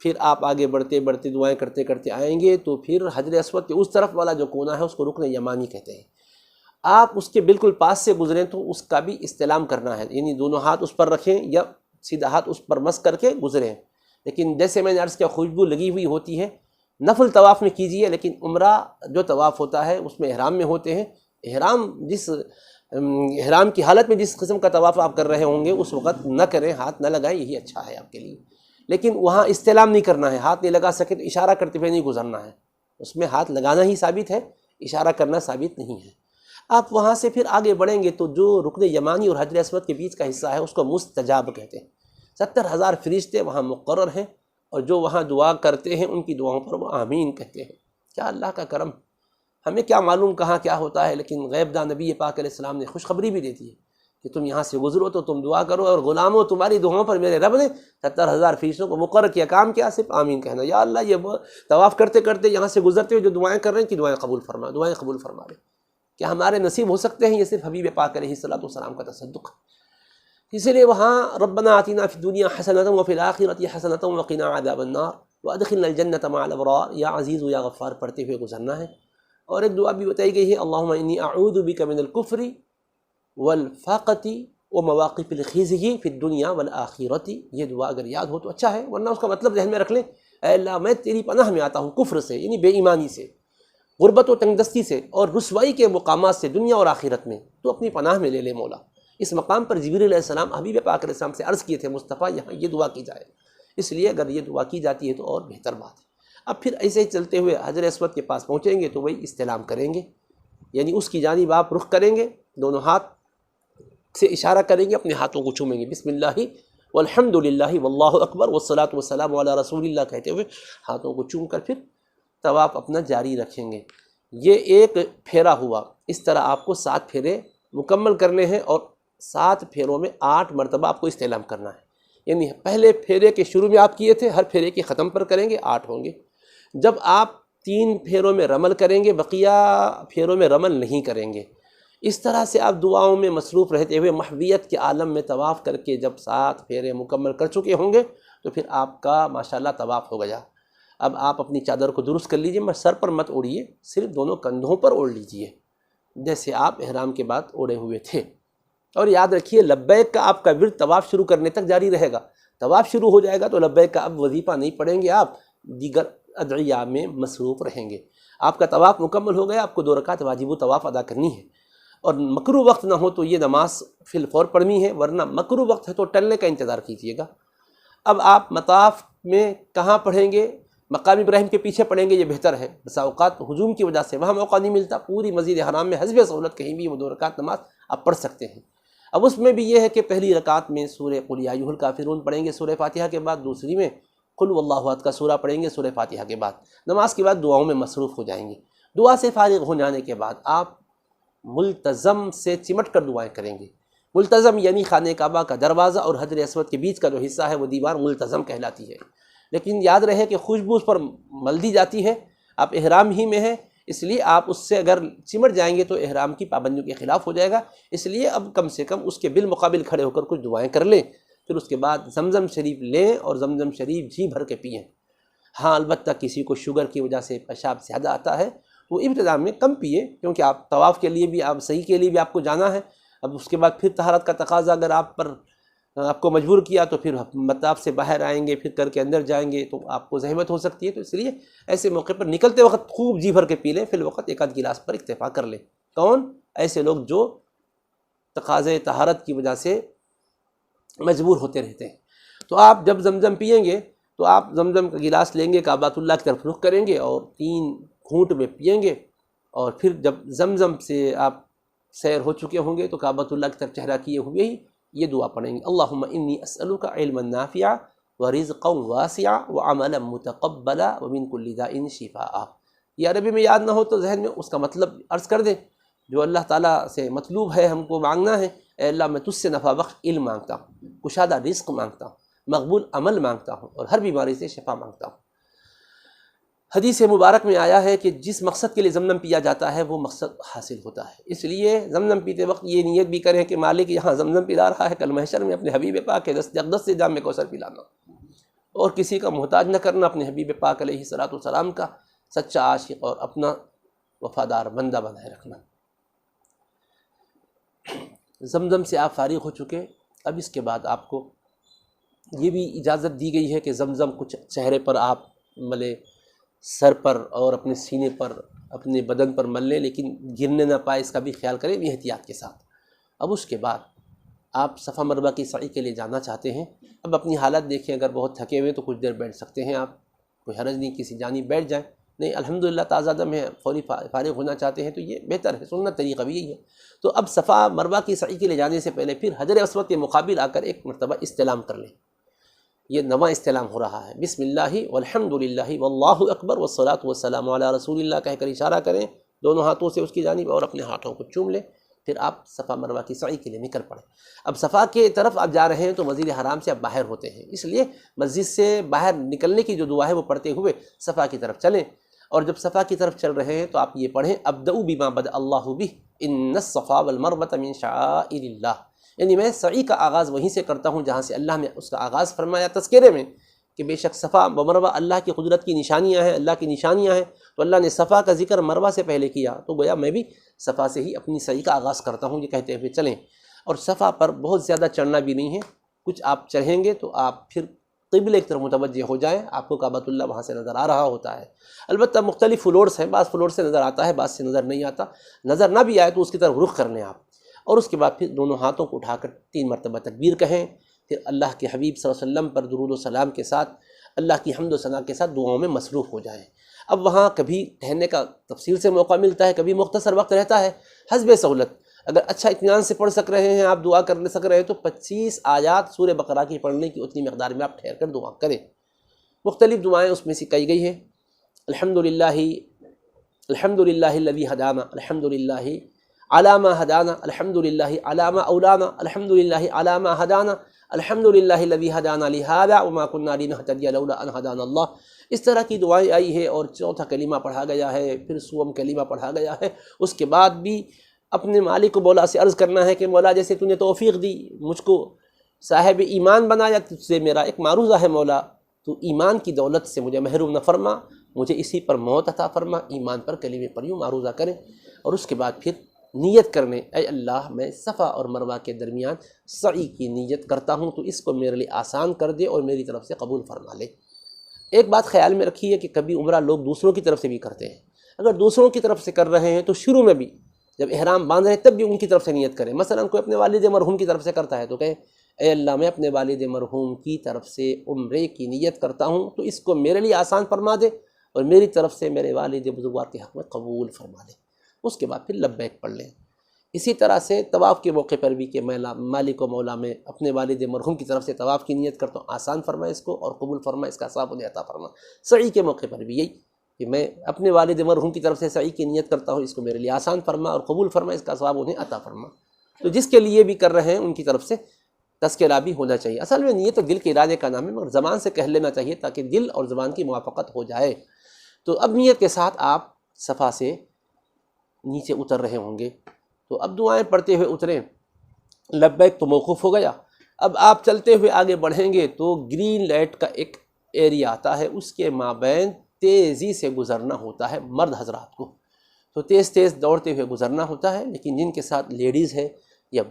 پھر آپ آگے بڑھتے بڑھتے دعائیں کرتے کرتے آئیں گے، تو پھر حجر اسود کے اس طرف والا جو کونا ہے اس کو رکن یمانی کہتے ہیں۔ آپ اس کے بالکل پاس سے گزریں تو اس کا بھی استلام کرنا ہے، یعنی دونوں ہاتھ اس پر رکھیں یا سیدھا ہاتھ اس پر مس کر کے گزریں۔ لیکن جیسے میں نے عرض کیا، خوشبو لگی ہوئی ہوتی ہے، نفل طواف میں کیجئے، لیکن عمرہ جو طواف ہوتا ہے اس میں احرام میں ہوتے ہیں۔ احرام جس احرام کی حالت میں جس قسم کا طواف آپ کر رہے ہوں گے اس وقت نہ کریں، ہاتھ نہ لگائیں، یہی اچھا ہے آپ کے لیے۔ لیکن وہاں استلام نہیں کرنا ہے، ہاتھ نہیں لگا سکے تو اشارہ کرتے ہوئے نہیں گزرنا ہے، اس میں ہاتھ لگانا ہی ثابت ہے، اشارہ کرنا ثابت نہیں ہے۔ آپ وہاں سے پھر آگے بڑھیں گے تو جو رکن یمانی اور حجر اسود کے بیچ کا حصہ ہے اس کو مستجاب کہتے ہیں۔ 70,000 فرشتے وہاں مقرر ہیں، اور جو وہاں دعا کرتے ہیں ان کی دعاؤں پر وہ آمین کہتے ہیں۔ کیا اللہ کا کرم! ہمیں کیا معلوم کہاں کیا ہوتا ہے، لیکن غیب داں نبی پاک علیہ السلام نے خوشخبری بھی دیتی ہے کہ تم یہاں سے گزرو تو تم دعا کرو، اور غلاموں تمہاری دعاؤں پر میرے رب نے 70,000 فرشتوں کو مقرر کیا، کام کیا؟ صرف آمین کہنا۔ یا اللہ یہ طواف کرتے کرتے یہاں سے گزرتے ہوئے جو دعائیں کر رہے ہیں کہ دعائیں قبول فرما، دعائیں قبول فرما لے۔ کیا ہمارے نصیب ہو سکتے ہیں؟ یہ صرف حبیب پاک علیہ السلام کا تصدق ہے۔ اسی لیے وہاں ربنا آتنا فی الدنیا حسنۃ وفی الآخرۃ حسنۃ وقنا عذاب النار وادخلنا الجنۃ مع الابرار، یا عزیز و یا غفار پڑھتے ہوئے گزرنا ہے۔ اور ایک دعا بھی بتائی گئی ہے، اللہم انی اعوذ بک من الکفر والفاقۃ ومواقف الخزي فی الدنیا والآخرۃ۔ یہ دعا اگر یاد ہو تو اچھا ہے، ورنہ اس کا مطلب ذہن میں رکھ لیں، اے اللہ میں تیری پناہ میں آتا ہوں کفر سے، یعنی بے ایمانی سے، غربت و تنگدستی سے، اور رسوائی کے مقامات سے دنیا اور آخرت میں، تو اپنی پناہ میں لے لے مولا۔ اس مقام پر جبریل علیہ السلام حبیب پاک علیہ السلام سے عرض کیے تھے، مصطفیٰ یہاں یہ دعا کی جائے، اس لیے اگر یہ دعا کی جاتی ہے تو اور بہتر بات ہے۔ اب پھر ایسے ہی چلتے ہوئے حجر اسود کے پاس پہنچیں گے تو وہی استلام کریں گے، یعنی اس کی جانب آپ رخ کریں گے، دونوں ہاتھ سے اشارہ کریں گے، اپنے ہاتھوں کو چومیں گے، بسم اللہ والحمد للہ واللہ اکبر والصلاۃ والسلام علی رسول اللہ کہتے ہوئے ہاتھوں کو چوم کر پھر طواف اپنا جاری رکھیں گے۔ یہ ایک پھیرا ہوا، اس طرح آپ کو 7 پھیرے مکمل کرنے ہیں، اور 7 پھیروں میں 8 مرتبہ آپ کو استعلام کرنا ہے۔ یعنی پہلے پھیرے کے شروع میں آپ کیے تھے، ہر پھیرے کے ختم پر کریں گے 8 ہوں گے۔ جب آپ 3 پھیروں میں رمل کریں گے، بقیہ پھیروں میں رمل نہیں کریں گے۔ اس طرح سے آپ دعاؤں میں مصروف رہتے ہوئے محویت کے عالم میں طواف کر کے جب 7 پھیرے مکمل کر چکے ہوں گے تو پھر آپ کا ماشاءاللہ طواف ہو گیا۔ اب آپ اپنی چادر کو درست کر لیجئے، سر پر مت اوڑھیے، صرف دونوں کندھوں پر اوڑھ لیجئے جیسے آپ احرام کے بعد اوڑھے ہوئے تھے۔ اور یاد رکھیے لبیک کا آپ کا ورد طواف شروع کرنے تک جاری رہے گا۔ طواف شروع ہو جائے گا تو لبیک کا اب وظیفہ نہیں پڑھیں گے، آپ دیگر ادعیہ میں مصروف رہیں گے۔ آپ کا طواف مکمل ہو گیا، آپ کو 2 رکعت واجب و طواف ادا کرنی ہے، اور مکروہ وقت نہ ہو تو یہ نماز فی الفور پڑھنی ہے، ورنہ مکروہ وقت ہے تو ٹلنے کا انتظار کیجیے گا۔ اب آپ مطاف میں کہاں پڑھیں گے؟ مقام ابراہیم کے پیچھے پڑھیں گے، یہ بہتر ہے۔ بسا اوقات ہجوم کی وجہ سے وہاں موقع نہیں ملتا، پوری مسجد حرام میں حسب سہولت کہیں بھی وہ 2 رکعت نماز آپ پڑھ سکتے ہیں۔ اب اس میں بھی یہ ہے کہ پہلی رکعت میں سورہ قل یا ایھا الکافرون پڑھیں گے سورہ فاتحہ کے بعد، دوسری میں قل واللہ احد کا سورہ پڑھیں گے سورہ فاتحہ کے بعد۔ نماز کے بعد دعاؤں میں مصروف ہو جائیں گے۔ دعا سے فارغ ہو جانے کے بعد آپ ملتزم سے چمٹ کر دعائیں کریں گے۔ ملتزم یعنی خانہ کعبہ کا دروازہ اور حجر اسود کے بیچ کا جو حصہ ہے وہ دیوار ملتزم کہلاتی ہے، لیکن یاد رہے کہ خوشبو اس پر مل دی جاتی ہے، آپ احرام ہی میں ہیں، اس لیے آپ اس سے اگر چمٹ جائیں گے تو احرام کی پابندیوں کے خلاف ہو جائے گا۔ اس لیے اب کم سے کم اس کے بالمقابل کھڑے ہو کر کچھ دعائیں کر لیں، پھر اس کے بعد زمزم شریف لیں اور زمزم شریف جی بھر کے پئیں۔ ہاں البتہ کسی کو شوگر کی وجہ سے پیشاب زیادہ آتا ہے وہ ابتدا میں کم پیے، کیونکہ آپ طواف کے لیے بھی، آپ صحیح کے لیے بھی آپ کو جانا ہے۔ اب اس کے بعد پھر طہارت کا تقاضا اگر آپ کو مجبور کیا تو پھر مطاف سے باہر آئیں گے، پھر کر کے اندر جائیں گے تو آپ کو زحمت ہو سکتی ہے، تو اس لیے ایسے موقع پر نکلتے وقت خوب جی بھر کے پی لیں، فی الوقت 1 گلاس پر اکتفا کر لیں۔ کون؟ ایسے لوگ جو تقاضے طہارت کی وجہ سے مجبور ہوتے رہتے ہیں۔ تو آپ جب زمزم پئیں گے تو آپ زمزم کا گلاس لیں گے، کعبۃ اللہ کی طرف رخ کریں گے اور 3 گھونٹ میں پئیں گے، اور پھر جب زمزم سے آپ سیر ہو چکے ہوں گے تو کعبۃ اللہ کی طرف چہرہ کیے ہوئے ہی یہ دعا پڑھیں گے، اللہم انی اسألک علما نافعا ورزقا واسعا وعملا متقبلا ومن کل داء شفاء۔ یہ عربی میں یاد نہ ہو تو ذہن میں اس کا مطلب عرض کر دیں، جو اللہ تعالیٰ سے مطلوب ہے ہم کو مانگنا ہے، اے اللہ میں تجھ سے نفع بخش علم مانگتا ہوں، کشادہ رزق مانگتا ہوں، مقبول عمل مانگتا ہوں، اور ہر بیماری سے شفا مانگتا ہوں۔ حدیث مبارک میں آیا ہے کہ جس مقصد کے لیے زمزم پیا جاتا ہے وہ مقصد حاصل ہوتا ہے، اس لیے زمزم پیتے وقت یہ نیت بھی کریں کہ مالک یہاں زمزم پلا رہا ہے، کل محشر میں اپنے حبیب پاک کے دست اقدس سے جام کوثر پلانا، اور کسی کا محتاج نہ کرنا، اپنے حبیب پاک علیہ السلام کا سچا عاشق اور اپنا وفادار بندہ بنائے رکھنا۔ زمزم سے آپ فارغ ہو چکے، اب اس کے بعد آپ کو یہ بھی اجازت دی گئی ہے کہ زمزم کچھ چہرے پر آپ ملے، سر پر اور اپنے سینے پر، اپنے بدن پر مل لیں، لیکن گرنے نہ پائے اس کا بھی خیال کریں احتیاط کے ساتھ۔ اب اس کے بعد آپ صفا مروہ کی سعی کے لیے جانا چاہتے ہیں۔ اب اپنی حالت دیکھیں، اگر بہت تھکے ہوئے تو کچھ دیر بیٹھ سکتے ہیں آپ، کوئی حرج نہیں، کسی جانب بیٹھ جائیں۔ نہیں الحمدللہ تازہ دم ہے، فوری فارغ ہونا چاہتے ہیں تو یہ بہتر ہے، سنت طریقہ بھی یہی ہے۔ تو اب صفا مروہ کی سعی کے لیے جانے سے پہلے پھر حجر اسود کے مقابل آ کر ایک مرتبہ استلام کر لیں۔ یہ نواں استلام ہو رہا ہے، بسم اللہ والحمدللہ واللہ اکبر والصلاۃ والسلام علی رسول اللہ کہہ کر اشارہ کریں دونوں ہاتھوں سے اس کی جانب، اور اپنے ہاتھوں کو چوم لیں، پھر آپ صفا مروہ کی سعی کے لیے نکل پڑیں۔ اب صفا کی طرف آپ جا رہے ہیں تو مسجد حرام سے آپ باہر ہوتے ہیں، اس لیے مسجد سے باہر نکلنے کی جو دعا ہے وہ پڑھتے ہوئے صفا کی طرف چلیں، اور جب صفا کی طرف چل رہے ہیں تو آپ یہ پڑھیں ابدؤ بما بدأ اللہ بہ ان الصفا والمروۃ من شعائر اللہ، یعنی میں سعی کا آغاز وہیں سے کرتا ہوں جہاں سے اللہ نے اس کا آغاز فرمایا تذکرے میں کہ بے شک صفا و مروہ اللہ کی قدرت کی نشانیاں ہیں، اللہ کی نشانیاں ہیں، تو اللہ نے صفا کا ذکر مروہ سے پہلے کیا، تو گویا میں بھی صفا سے ہی اپنی سعی کا آغاز کرتا ہوں، یہ کہتے ہوئے چلیں۔ اور صفا پر بہت زیادہ چڑھنا بھی نہیں ہے، کچھ آپ چڑھیں گے تو آپ پھر قبلے کی طرف متوجہ ہو جائیں، آپ کو کعبۃ اللہ وہاں سے نظر آ رہا ہوتا ہے۔ البتہ مختلف فلورس ہیں، بعض فلور سے نظر آتا ہے، بعض سے نظر نہیں آتا، نظر نہ بھی آئے تو اس کی طرف رخ کر لیں آپ، اور اس کے بعد پھر دونوں ہاتھوں کو اٹھا کر 3 مرتبہ تکبیر کہیں، پھر اللہ کے حبیب صلی اللہ علیہ وسلم پر درود و سلام کے ساتھ، اللہ کی حمد و ثنا کے ساتھ دعاؤں میں مصروف ہو جائیں۔ اب وہاں کبھی ٹھہرنے کا تفصیل سے موقع ملتا ہے، کبھی مختصر وقت رہتا ہے، حسب سہولت۔ اگر اچھا اطمینان سے پڑھ سک رہے ہیں، آپ دعا کر سک رہے ہیں تو 25 آیات سورہ بقرہ کی پڑھنے کی اتنی مقدار میں آپ ٹھہر کر دعا کریں۔ مختلف دعائیں اس میں سے کہی گئی ہیں، الحمدللہ الذی ہدانا، الحمدللہ علی ما ہدانا، الحمدللہ علی ما اولانا، الحمدللہ علی ما ہدانا، الحمدللہ الذی ہدانا لہذا وما کنا لنہتدی لولا ان ہدانا اللہ۔ اس طرح کی دعائیں آئی ہے، اور چوتھا کلمہ پڑھا گیا ہے، پھر سوم کلمہ پڑھا گیا ہے۔ اس کے بعد بھی اپنے مالک کو مولا سے عرض کرنا ہے کہ مولا جیسے تو نے توفیق دی، مجھ کو صاحب ایمان بنایا، تجھ سے میرا ایک معروضہ ہے مولا، تو ایمان کی دولت سے مجھے محروم نہ فرما، مجھے اسی پر موت عطا فرما، ایمان پر کلمے پر یوں معروضہ کریں، اور اس کے بعد پھر نیت کرنے، اے اللہ میں صفا اور مروہ کے درمیان سعی کی نیت کرتا ہوں، تو اس کو میرے لیے آسان کر دے اور میری طرف سے قبول فرما لے۔ ایک بات خیال میں رکھیے کہ کبھی عمرہ لوگ دوسروں کی طرف سے بھی کرتے ہیں، اگر دوسروں کی طرف سے کر رہے ہیں تو شروع میں بھی جب احرام باندھ رہے ہیں تب بھی ان کی طرف سے نیت کریں۔ مثلا کوئی اپنے والد مرحوم کی طرف سے کرتا ہے تو کہیں اے اللہ میں اپنے والد مرحوم کی طرف سے عمرے کی نیت کرتا ہوں، تو اس کو میرے لیے آسان فرما دے اور میری طرف سے میرے والد بزرگوار کے حق میں قبول فرما دے۔ اس کے بعد پھر لبیک پڑھ لیں۔ اسی طرح سے طواف کے موقع پر بھی کہ میں مالک و مولا میں اپنے والد مرحوم کی طرف سے طواف کی نیت کرتا ہوں، آسان فرمائے اس کو اور قبول فرمائے، اس کا ثواب انہیں عطا فرما۔ سعی کے موقع پر بھی یہی کہ میں اپنے والد مرحوم کی طرف سے سعی کی نیت کرتا ہوں، اس کو میرے لیے آسان فرما اور قبول فرما، اس کا ثواب انہیں عطا فرما۔ تو جس کے لیے بھی کر رہے ہیں ان کی طرف سے تذکرہ بھی ہونا چاہیے۔ اصل میں نیت تو دل کے ارادے کا نام ہے، مگر زبان سے کہہ لینا چاہیے تاکہ دل اور زبان کی موافقت ہو جائے۔ تو اب نیت کے ساتھ آپ صفا سے نیچے اتر رہے ہوں گے، تو اب دعائیں پڑھتے ہوئے اتریں۔ لبیک تو موقوف ہو گیا، اب آپ چلتے ہوئے آگے بڑھیں گے تو گرین لائٹ کا ایک ایریا آتا ہے، اس کے مابین تیزی سے گزرنا ہوتا ہے مرد حضرات کو، تو تیز تیز دوڑتے ہوئے گزرنا ہوتا ہے، لیکن جن کے ساتھ لیڈیز ہیں یا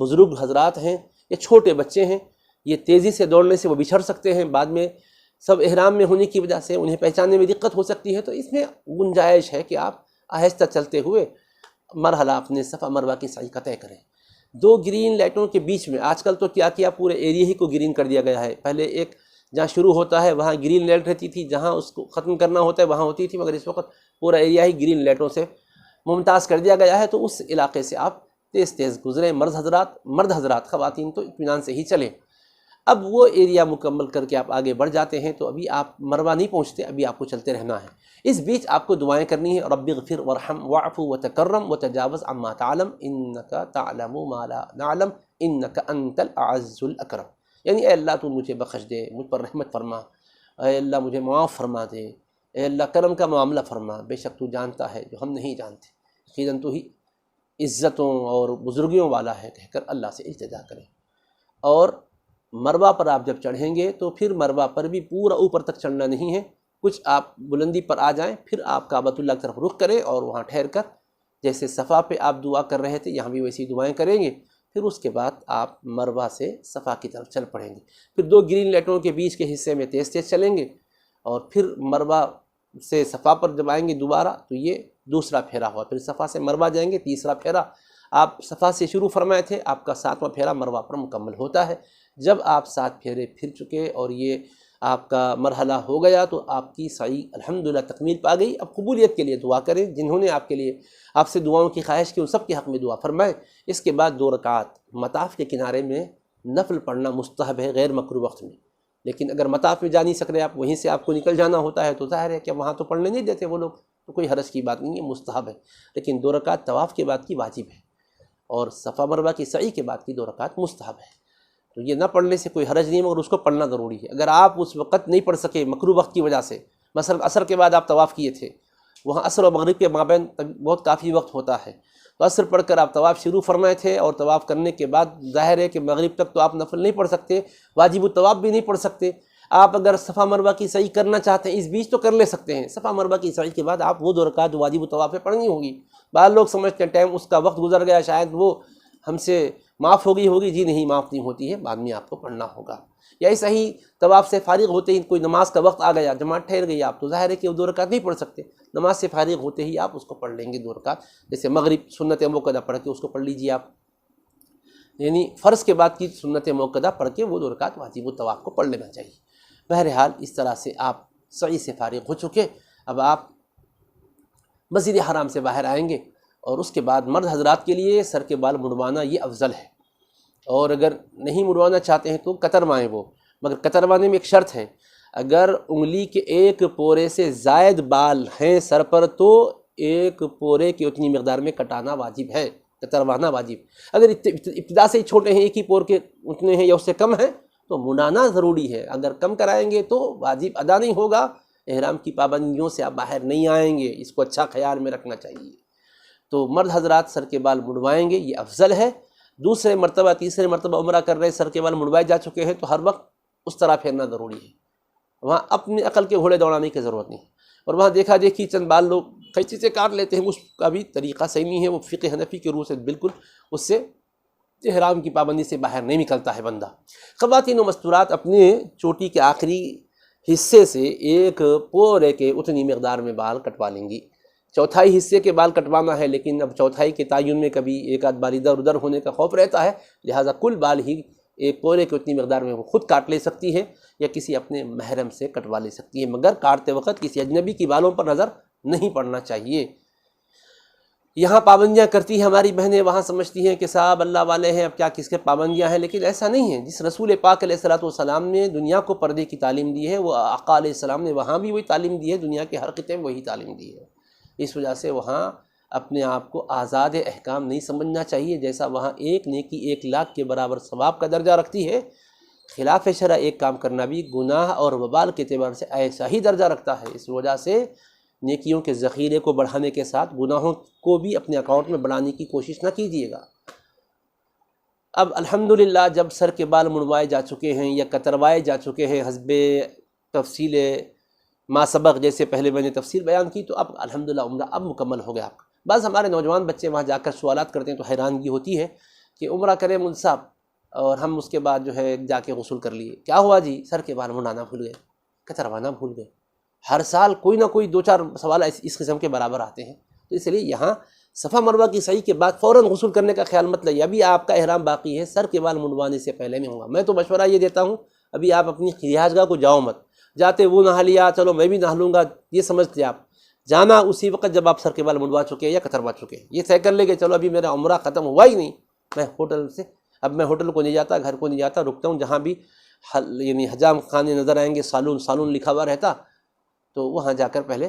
بزرگ حضرات ہیں یا چھوٹے بچے ہیں، یہ تیزی سے دوڑنے سے وہ بچھڑ سکتے ہیں، بعد میں سب احرام میں ہونے کی وجہ سے انہیں پہچاننے میں دقت ہو سکتی ہے، تو اس میں گنجائش ہے کہ آپ آہستہ چلتے ہوئے مرحلہ اپنے صفا مروہ کی سعی کا طے کریں۔ 2 گرین لائٹوں کے بیچ میں آج کل تو کیا پورے ایریا ہی کو گرین کر دیا گیا ہے، پہلے ایک جہاں شروع ہوتا ہے وہاں گرین لائٹ رہتی تھی، جہاں اس کو ختم کرنا ہوتا ہے وہاں ہوتی تھی، مگر اس وقت پورا ایریا ہی گرین لائٹوں سے ممتاز کر دیا گیا ہے، تو اس علاقے سے آپ تیز تیز گزریں۔ مرد حضرات خواتین تو اطمینان سے ہی چلیں۔ اب وہ ایریا مکمل کر کے آپ آگے بڑھ جاتے ہیں تو ابھی آپ مروہ نہیں پہنچتے، ابھی آپ کو چلتے رہنا ہے۔ اس بیچ آپ کو دعائیں کرنی ہیں، رب اغفر وارحم واعف وتکرم وتجاوز عما تعلم انک تعلم ما لا نعلم انک انت الاعز الاکرم، یعنی اے اللہ تو مجھے بخش دے، مجھ پر رحمت فرما، اے اللہ مجھے معاف فرما دے، اے اللہ کرم کا معاملہ فرما، بے شک تو جانتا ہے جو ہم نہیں جانتے، یقیناً تو ہی عزتوں اور بزرگیوں والا ہے، کہہ کر اللہ سے التجا کریں۔ اور مروہ پر آپ جب چڑھیں گے تو پھر مروہ پر بھی پورا اوپر تک چڑھنا نہیں ہے، کچھ آپ بلندی پر آ جائیں، پھر آپ کعبۃ اللہ کی طرف رخ کریں اور وہاں ٹھہر کر جیسے صفا پہ آپ دعا کر رہے تھے یہاں بھی ویسی دعائیں کریں گے، پھر اس کے بعد آپ مروہ سے صفا کی طرف چل پڑیں گے۔ پھر 2 گرین لائٹوں کے بیچ کے حصے میں تیز تیز چلیں گے، اور پھر مروہ سے صفا پر جب آئیں گے دوبارہ تو یہ دوسرا پھیرا ہوا، پھر صفا سے مروہ جائیں گے تیسرا پھیرا، آپ صفا سے شروع فرمائے تھے، آپ کا 7واں پھیرا مروہ پر مکمل ہوتا ہے۔ جب آپ 7 پھیرے پھر چکے اور یہ آپ کا مرحلہ ہو گیا تو آپ کی سعی الحمدللہ تکمیل پا گئی۔ اب قبولیت کے لیے دعا کریں، جنہوں نے آپ کے لیے آپ سے دعاؤں کی خواہش کی ان سب کے حق میں دعا فرمائیں۔ اس کے بعد 2 رکعات مطاف کے کنارے میں نفل پڑھنا مستحب ہے غیر مکروہ وقت میں، لیکن اگر مطاف میں جا نہیں سک رہے آپ، وہیں سے آپ کو نکل جانا ہوتا ہے تو ظاہر ہے کہ وہاں تو پڑھنے نہیں دیتے وہ لوگ، تو کوئی حرج کی بات نہیں ہے، مستحب ہے۔ لیکن 2 رکعات طواف کے بعد کی واجب ہے اور صفا مروہ کی سعی کے بعد کی 2 رکعات مستحب ہے، تو یہ نہ پڑھنے سے کوئی حرج نہیں ہے، مگر اس کو پڑھنا ضروری ہے۔ اگر آپ اس وقت نہیں پڑھ سکے مکروہ وقت کی وجہ سے، مثلا عصر کے بعد آپ طواف کیے تھے، وہاں عصر و مغرب کے مابین بہت کافی وقت ہوتا ہے، تو عصر پڑھ کر آپ طواف شروع فرمائے تھے اور طواف کرنے کے بعد ظاہر ہے کہ مغرب تک تو آپ نفل نہیں پڑھ سکتے، واجب الطواف بھی نہیں پڑھ سکتے۔ آپ اگر صفا مروہ کی سعی کرنا چاہتے ہیں اس بیچ تو کر لے سکتے ہیں، صفا مروہ کی سعی کے بعد آپ وہ 2 رکعات واجب الطواف پہ پڑھنی ہوگی۔ بعض لوگ سمجھتے ہیں ٹائم اس کا وقت گزر گیا، شاید وہ ہم سے معاف ہو گئی ہوگی، جی نہیں معاف نہیں ہوتی ہے، بعد میں آپ کو پڑھنا ہوگا۔ یا ایسا ہی طواف سے فارغ ہوتے ہی کوئی نماز کا وقت آ گیا، جماعت ٹھہر گئی، آپ تو ظاہر ہے کہ وہ 2 رکعت نہیں پڑھ سکتے، نماز سے فارغ ہوتے ہی آپ اس کو پڑھ لیں گے 2 رکعت، جیسے مغرب سنت موقدہ پڑھ کے اس کو پڑھ لیجیے آپ، یعنی فرض کے بعد کی سنت موقدہ پڑھ کے وہ 2 رکعت واجب الطواف کو پڑھ لینا چاہیے۔ بہرحال اس طرح سے آپ سعی سے فارغ ہو چکے، اب آپ مسجد حرام سے باہر آئیں گے اور اس کے بعد مرد حضرات کے لیے سر کے بال مڑوانا یہ افضل ہے، اور اگر نہیں مڑوانا چاہتے ہیں تو کتروائیں وہ، مگر کتروانے میں ایک شرط ہے، اگر انگلی کے 1 پورے سے زائد بال ہیں سر پر تو 1 پورے کی اتنی مقدار میں کٹانا واجب ہے، کتروانا واجب۔ اگر ابتدا سے ہی چھوٹے ہیں، 1 ہی پور کے اتنے ہیں یا اس سے کم ہیں تو مڑانا ضروری ہے، اگر کم کرائیں گے تو واجب ادا نہیں ہوگا، احرام کی پابندیوں سے آپ باہر نہیں آئیں گے، اس کو اچھا خیال میں رکھنا چاہیے۔ تو مرد حضرات سر کے بال مڑوائیں گے، یہ افضل ہے۔ دوسرے مرتبہ تیسرے مرتبہ عمرہ کر رہے سر کے بال مڑوائے جا چکے ہیں تو ہر وقت اس طرح پھیرنا ضروری ہے، وہاں اپنی عقل کے گھوڑے دوڑانے کی ضرورت نہیں، اور وہاں دیکھا دیکھی چند بال لوگ قینچی سے کاٹ لیتے ہیں، اس کا بھی طریقہ صحیح نہیں ہے، وہ فقہ حنفی کے روح سے بالکل اس سے احرام کی پابندی سے باہر نہیں نکلتا ہے بندہ۔ خواتین و مستورات اپنے چوٹی کے آخری حصے سے 1 پورے کے اتنی مقدار میں بال کٹوا لیں گی، چوتھائی حصے کے بال کٹوانا ہے، لیکن اب چوتھائی کے تعین میں کبھی 1 آدھ بال ادھر ادھر ہونے کا خوف رہتا ہے، لہٰذا کل بال ہی 1 پورے کی اتنی مقدار میں وہ خود کاٹ لے سکتی ہے یا کسی اپنے محرم سے کٹوا لے سکتی ہے، مگر کاٹتے وقت کسی اجنبی کی بالوں پر نظر نہیں پڑنا چاہیے۔ یہاں پابندیاں کرتی ہیں ہماری بہنیں، وہاں سمجھتی ہیں کہ صاحب اللہ والے ہیں، اب کیا کس کے پابندیاں ہیں، لیکن ایسا نہیں ہے۔ جس رسول پاک علیہ الصلوۃ والسلام نے دنیا کو پردے کی تعلیم دی ہے، وہ آقا علیہ السلام نے وہاں بھی وہی تعلیم دی ہے، دنیا کے ہر خطے میں وہی تعلیم دی ہے، اس وجہ سے وہاں اپنے آپ کو آزاد احکام نہیں سمجھنا چاہیے۔ جیسا وہاں ایک نیکی 1 لاکھ کے برابر ثواب کا درجہ رکھتی ہے، خلاف شرع ایک کام کرنا بھی گناہ اور وبال کے اعتبار سے ایسا ہی درجہ رکھتا ہے۔ اس وجہ سے نیکیوں کے ذخیرے کو بڑھانے کے ساتھ گناہوں کو بھی اپنے اکاؤنٹ میں بڑھانے کی کوشش نہ کیجیے گا۔ اب الحمدللہ جب سر کے بال مڑوائے جا چکے ہیں یا کتروائے جا چکے ہیں حسب تفصیل ما سبق، جیسے پہلے میں نے تفصیل بیان کی، تو اب الحمدللہ عمرہ اب مکمل ہو گیا آپ کا۔ بعض ہمارے نوجوان بچے وہاں جا کر سوالات کرتے ہیں تو حیرانگی ہوتی ہے کہ عمرہ کرے مول صاحب اور ہم اس کے بعد جو ہے جا کے غسل کر لیے، کیا ہوا جی؟ سر کے بال مڑانا بھول گئے، کتروانا بھول گئے۔ ہر سال کوئی نہ کوئی 2-4 سوال اس قسم کے برابر آتے ہیں، تو اس لیے یہاں صفا مروہ کی سعی کے بعد فوراً غسل کرنے کا خیال مت لائیے، ابھی آپ کا احرام باقی ہے، سر کے بال منڈوانے سے پہلے میں ہوگا۔ میں تو مشورہ یہ دیتا ہوں ابھی آپ اپنی رہائش گاہ کو جاؤ مت، جاتے وہ نہا لیا چلو میں بھی نہا لوں گا، یہ سمجھتے آپ جانا اسی وقت جب آپ سر کے بال منڈوا چکے ہیں یا کتروا چکے ہیں، یہ طے کر لے کہ چلو ابھی میرا عمرہ ختم ہوا ہی نہیں، میں ہوٹل کو نہیں جاتا، گھر کو نہیں جاتا، رکتا ہوں جہاں بھی یعنی حجام خانے نظر آئیں گے، سالون لکھا ہوا رہتا، تو وہاں جا کر پہلے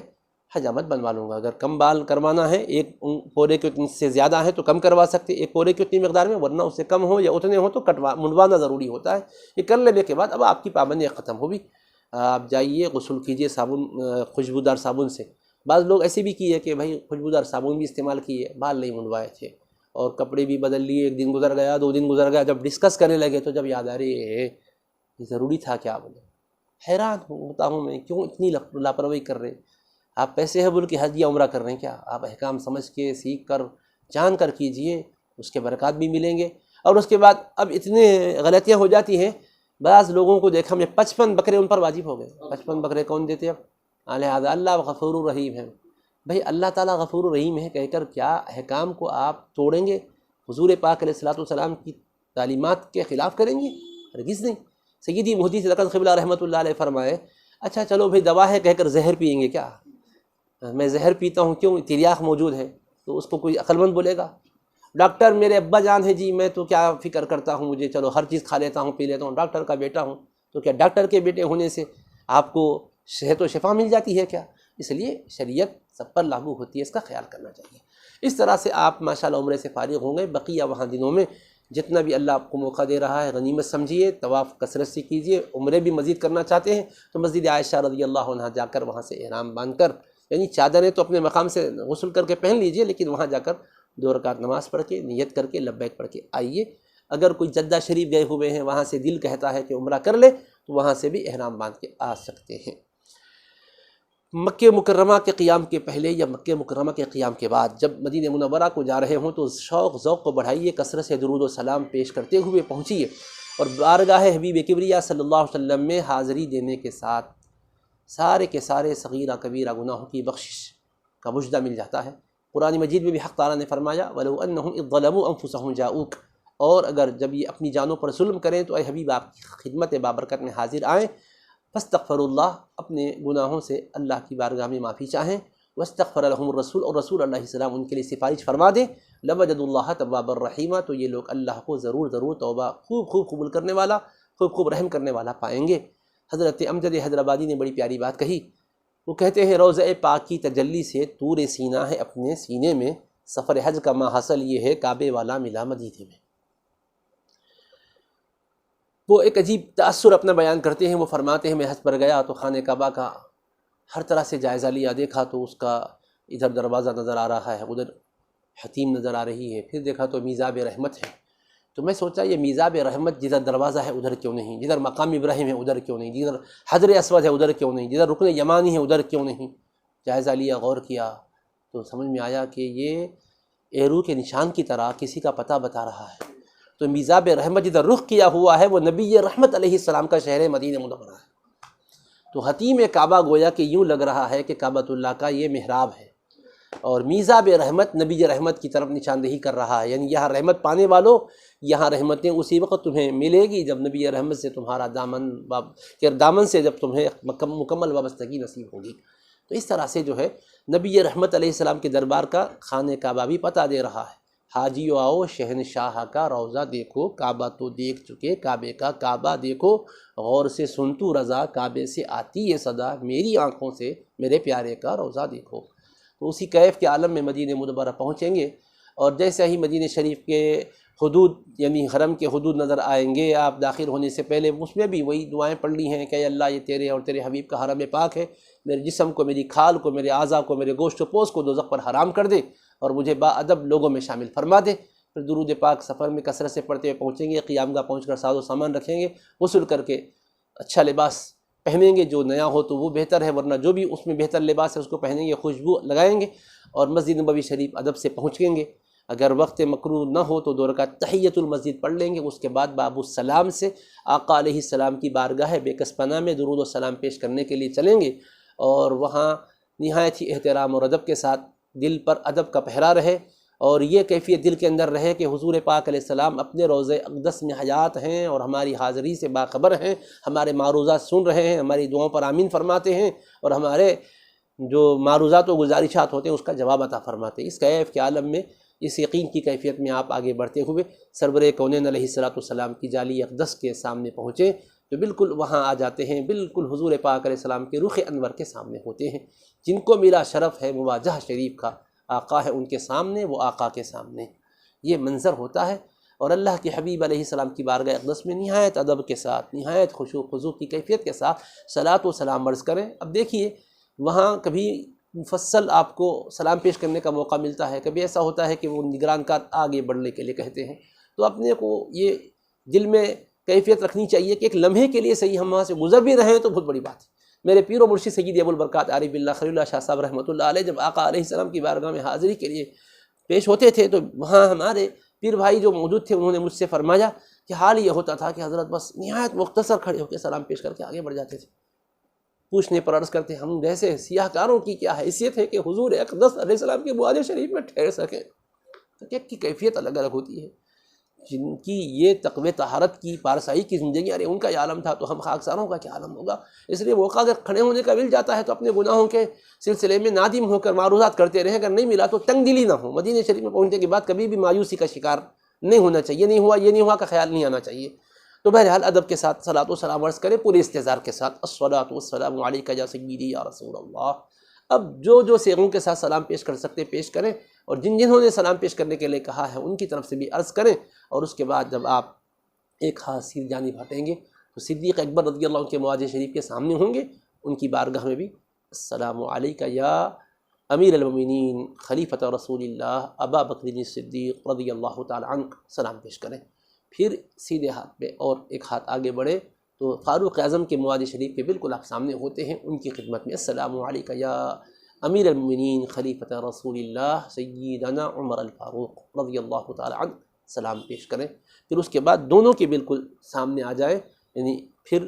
حجامت بنوا لوں گا۔ اگر کم بال کروانا ہے، 1 پورے کے سے زیادہ ہے تو کم کروا سکتے، 1 پورے کی اتنی مقدار میں، ورنہ اس سے کم ہو یا اتنے ہو تو منڈوانا ضروری ہوتا ہے۔ یہ کر لینے کے بعد اب آپ کی پابندیاں ختم ہوگی، آپ جائیے غسل کیجئے خوشبودار صابن سے۔ بعض لوگ ایسے بھی کیے کہ بھائی خوشبودار صابن بھی استعمال کیے، بال نہیں منڈوائے تھے اور کپڑے بھی بدل لیے، 1 دن گزر گیا، 2 دن گزر گیا، جب ڈسکس کرنے لگے تو جب یاد آ رہی ہے یہ ضروری تھا کیا بولے، حیران ہوتا ہوں میں کیوں اتنی لاپرواہی کر رہے ہیں۔ آپ پیسے ہے بول کے حج یا عمرہ کر رہے ہیں کیا؟ آپ احکام سمجھ کے سیکھ کر جان کر کیجئے، اس کے برکات بھی ملیں گے۔ اور اس کے بعد اب اتنے غلطیاں ہو جاتی ہیں، بعض لوگوں کو دیکھا میں 55 بکرے ان پر واجب ہو گئے، 55 بکرے کون دیتے اب؟ لہٰذا اللہ غفور الرحیم ہے، بھئی اللہ تعالیٰ غفور الرحیم ہے کہہ کر کیا احکام کو آپ توڑیں گے؟ حضور پاک علیہ الصلوۃ والسلام کی تعلیمات کے خلاف کریں گے؟ ہرگز نہیں۔ سیدی محدث لقب قبلہ رحمۃ اللہ علیہ فرمائے اچھا چلو بھائی دوا ہے کہہ کر زہر پئیں گے کیا؟ میں زہر پیتا ہوں کیوں؟ تریاق موجود ہے، تو اس کو کوئی عقل مند بولے گا؟ ڈاکٹر میرے ابا جان ہے جی، میں تو کیا فکر کرتا ہوں، مجھے چلو ہر چیز کھا لیتا ہوں پی لیتا ہوں، ڈاکٹر کا بیٹا ہوں، تو کیا ڈاکٹر کے بیٹے ہونے سے آپ کو صحت و شفا مل جاتی ہے کیا؟ اس لیے شریعت سب پر لاگو ہوتی ہے، اس کا خیال کرنا چاہیے۔ اس طرح سے آپ ماشاءاللہ عمرے سے فارغ ہوں گے، بقیہ وہاں دنوں میں جتنا بھی اللہ آپ کو موقع دے رہا ہے غنیمت سمجھیے، طواف کثرت سے کیجیے۔ عمرے بھی مزید کرنا چاہتے ہیں تو مسجد عائشہ رضی اللہ عنہا جا کر وہاں سے احرام باندھ کر، یعنی چادریں تو اپنے مقام سے غسل کر کے پہن لیجئے، لیکن وہاں جا کر 2 رکعت نماز پڑھ کے نیت کر کے لبیک پڑھ کے آئیے۔ اگر کوئی جدہ شریف گئے ہوئے ہیں، وہاں سے دل کہتا ہے کہ عمرہ کر لے، تو وہاں سے بھی احرام باندھ کے آ سکتے ہیں۔ مکہ مکرمہ کے قیام کے پہلے یا مکہ مکرمہ کے قیام کے بعد جب مدینہ منورہ کو جا رہے ہوں تو شوق ذوق کو بڑھائیے، کثرت سے درود و سلام پیش کرتے ہوئے پہنچیے، اور بارگاہ حبیب کبریہ صلی اللہ علیہ وسلم میں حاضری دینے کے ساتھ سارے کے سارے صغیرہ کبیرہ گناہوں کی بخشش کا مجدہ مل جاتا ہے۔ قرآن مجید میں بھی حق تعالیٰ نے فرمایا وَلَوْ أَنَّهُمْ إِذ ظَلَمُوا أَنفُسَهُمْ جَاءُوكَ، اور اگر جب یہ اپنی جانوں پر ظلم کریں تو اے حبیب آپ کی خدمت بابرکت میں حاضر آئیں، فاستغفروا اللہ، اپنے گناہوں سے اللہ کی بارگاہ میں معافی چاہیں، واستغفر لهم الرسول، اور رسول اللہ علیہ السلام ان کے لیے سفارش فرما دیں، لوجدوا اللہ توابا رحیما، تو یہ لوگ اللہ کو ضرور توبہ خوب خوب قبول کرنے والا، خوب خوب رحم کرنے والا پائیں گے۔ حضرت امجد حیدرآبادی نے بڑی پیاری بات کہی، وہ کہتے ہیں روضہ پاک کی تجلی سے طور سینہ ہے اپنے سینے میں، سفر حج کا ماحصل یہ ہے کعبے والا ملا مدینے میں۔ وہ ایک عجیب تأثر اپنا بیان کرتے ہیں، وہ فرماتے ہیں میں حج پر گیا تو خانہ کعبہ کا ہر طرح سے جائزہ لیا، دیکھا تو اس کا ادھر دروازہ نظر آ رہا ہے، ادھر حتیم نظر آ رہی ہے، پھر دیکھا تو میزاب رحمت ہے، تو میں سوچا یہ میزاب رحمت جدھر دروازہ ہے ادھر کیوں نہیں، جدھر مقام ابراہیم ہے ادھر کیوں نہیں، جدھر حجر اسود ہے ادھر کیوں نہیں، جدھر رکن یمانی ہے ادھر کیوں نہیں؟ جائزہ لیا، غور کیا تو سمجھ میں آیا کہ یہ ایرو کے نشان کی طرح کسی کا پتہ بتا رہا ہے، تو میزاب رحمت جدھر رخ کیا ہوا ہے وہ نبی رحمت علیہ السلام کا شہر مدینہ منورہ ہے، تو حتیم کعبہ گویا کہ یوں لگ رہا ہے کہ کعبۃ اللہ کا یہ محراب ہے، اور میزاب رحمت نبی رحمت کی طرف نشاندہی کر رہا ہے، یعنی یہاں رحمت پانے والوں، یہاں رحمتیں اسی وقت تمہیں ملے گی جب نبی رحمت سے تمہارا دامن سے جب تمہیں مکمل وابستگی نصیب ہوگی۔ تو اس طرح سے جو ہے نبی رحمت علیہ السلام کے دربار کا خانہ کعبہ بھی پتہ دے رہا ہے، حاجیو آؤ شہنشاہ کا روضہ دیکھو، کعبہ تو دیکھ چکے کعبے کا کعبہ دیکھو، غور سے سن تو رضا کعبے سے آتی یہ صدا، میری آنکھوں سے میرے پیارے کا روضہ دیکھو۔ تو اسی کیف کے عالم میں مدینہ منورہ پہنچیں گے، اور جیسے ہی مدینہ شریف کے حدود یعنی حرم کے حدود نظر آئیں گے، آپ داخل ہونے سے پہلے اس میں بھی وہی دعائیں پڑھ لی ہیں کہ اے اللہ یہ تیرے اور تیرے حبیب کا حرم پاک ہے، میرے جسم کو، میری کھال کو، میرے اعضاء کو، میرے گوشت و پوست کو دوزخ پر حرام کر دے اور مجھے باادب لوگوں میں شامل فرما دے۔ پھر درود پاک سفر میں کثرت سے پڑھتے ہوئے پہنچیں گے، قیام گاہ پہنچ کر ساز و سامان رکھیں گے، غسل کر کے اچھا لباس پہنیں گے، جو نیا ہو تو وہ بہتر ہے، ورنہ جو بھی اس میں بہتر لباس ہے اس کو پہنیں گے، خوشبو لگائیں گے، اور مسجد نبوی شریف ادب سے پہنچیں گے۔ اگر وقت مکروہ نہ ہو تو 2 رکعت تحیۃ المسجد پڑھ لیں گے، اس کے بعد باب السلام سے آقا علیہ السلام کی بارگاہ بے کس پناہ میں درود و سلام پیش کرنے کے لیے چلیں گے، اور وہاں نہایت ہی احترام اور ادب کے ساتھ دل پر ادب کا پہرا رہے، اور یہ کیفیت دل کے اندر رہے کہ حضور پاک علیہ السلام اپنے روضہ اقدس میں حیات ہیں اور ہماری حاضری سے باخبر ہیں، ہمارے معروضات سن رہے ہیں، ہماری دعاؤں پر آمین فرماتے ہیں، اور ہمارے جو معروضات و گزارشات ہوتے ہیں اس کا جواب عطا فرماتے ہیں۔ اس کیف کے عالم میں، اس یقین کی کیفیت میں آپ آگے بڑھتے ہوئے سرور کونین علیہ السلام کی جالی اقدس کے سامنے پہنچیں تو بالکل وہاں آ جاتے ہیں، بالکل حضور پاک علیہ السلام کے رخ انور کے سامنے ہوتے ہیں، جن کو ملا شرف ہے مواجہہ شریف کا، آقا ہے ان کے سامنے، وہ آقا کے سامنے، یہ منظر ہوتا ہے۔ اور اللہ کے حبیب علیہ السلام کی بارگاہ اقدس میں نہایت ادب کے ساتھ، نہایت خشوع خضوع کی کیفیت کے ساتھ صلاۃ و سلام عرض کریں۔ اب دیکھیے وہاں کبھی مفصل آپ کو سلام پیش کرنے کا موقع ملتا ہے، کبھی ایسا ہوتا ہے کہ وہ نگران کار آگے بڑھنے کے لیے کہتے ہیں، تو اپنے کو یہ دل میں کیفیت رکھنی چاہیے کہ ایک لمحے کے لیے صحیح ہم وہاں سے گزر بھی رہے ہیں تو بہت بڑی بات ہے۔ میرے پیر و مرشد سید ابو البرکات عارف باللہ خلیل اللہ شاہ صاحب رحمۃ اللہ علیہ جب آقا علیہ السلام کی بارگاہ میں حاضری کے لیے پیش ہوتے تھے تو وہاں ہمارے پیر بھائی جو موجود تھے انہوں نے مجھ سے فرمایا کہ حال یہ ہوتا تھا کہ حضرت بس نہایت مختصر کھڑے ہو کے سلام پیش کر کے آگے بڑھ جاتے تھے، پوچھنے پر عرض کرتے ہم جیسے سیاہ کاروں کی کیا حیثیت ہے کہ حضور اقدس علیہ السلام کی بوادِ شریف میں ٹھہر سکیں، ایک کی کیفیت الگ الگ ہوتی ہے. جن کی یہ تقوی طہارت کی پارسائی کی زندگی، ارے ان کا یہ عالم تھا تو ہم خاکساروں کا کیا عالم ہوگا. اس لیے موقع اگر کھڑے ہونے کا مل جاتا ہے تو اپنے گناہوں کے سلسلے میں نادم ہو کر معروضات کرتے رہیں. اگر نہیں ملا تو تنگ دلی نہ ہو. مدینہ شریف میں پہنچنے کے بعد کبھی بھی مایوسی کا شکار نہیں ہونا چاہیے. نہیں ہوا یہ نہیں ہوا کا خیال نہیں آنا چاہیے. تو بہرحال ادب کے ساتھ صلاۃ و سلام عرض کریں پورے استحضار کے ساتھ. الصلاۃ والسلام علیک یا سیدی یا رسول اللہ. اب جو صیغوں کے ساتھ سلام پیش کر سکتے پیش کریں، اور جنہوں نے سلام پیش کرنے کے لیے کہا ہے ان کی طرف سے بھی عرض کریں. اور اس کے بعد جب آپ ایک خاص سیر جانب ہٹیں گے تو صدیق اکبر رضی اللہ عنہ کے مواجہ شریف کے سامنے ہوں گے. ان کی بارگاہ میں بھی السلام علیک یا امیر المومنین خلیفۃ رسول اللہ ابا بکر صدیق رضی اللہ تعالی عنہ سلام پیش کریں. پھر سیدھے ہاتھ پہ اور ایک ہاتھ آگے بڑھے تو فاروق اعظم کے مواجہ شریف کے بالکل آپ سامنے ہوتے ہیں. ان کی خدمت میں السلام علیک یا امیر المومنین خلیفۃ رسول اللہ سیدنا عمر الفاروق رضی اللہ تعالی عنہ سلام پیش کریں. پھر اس کے بعد دونوں کے بالکل سامنے آ جائیں، یعنی پھر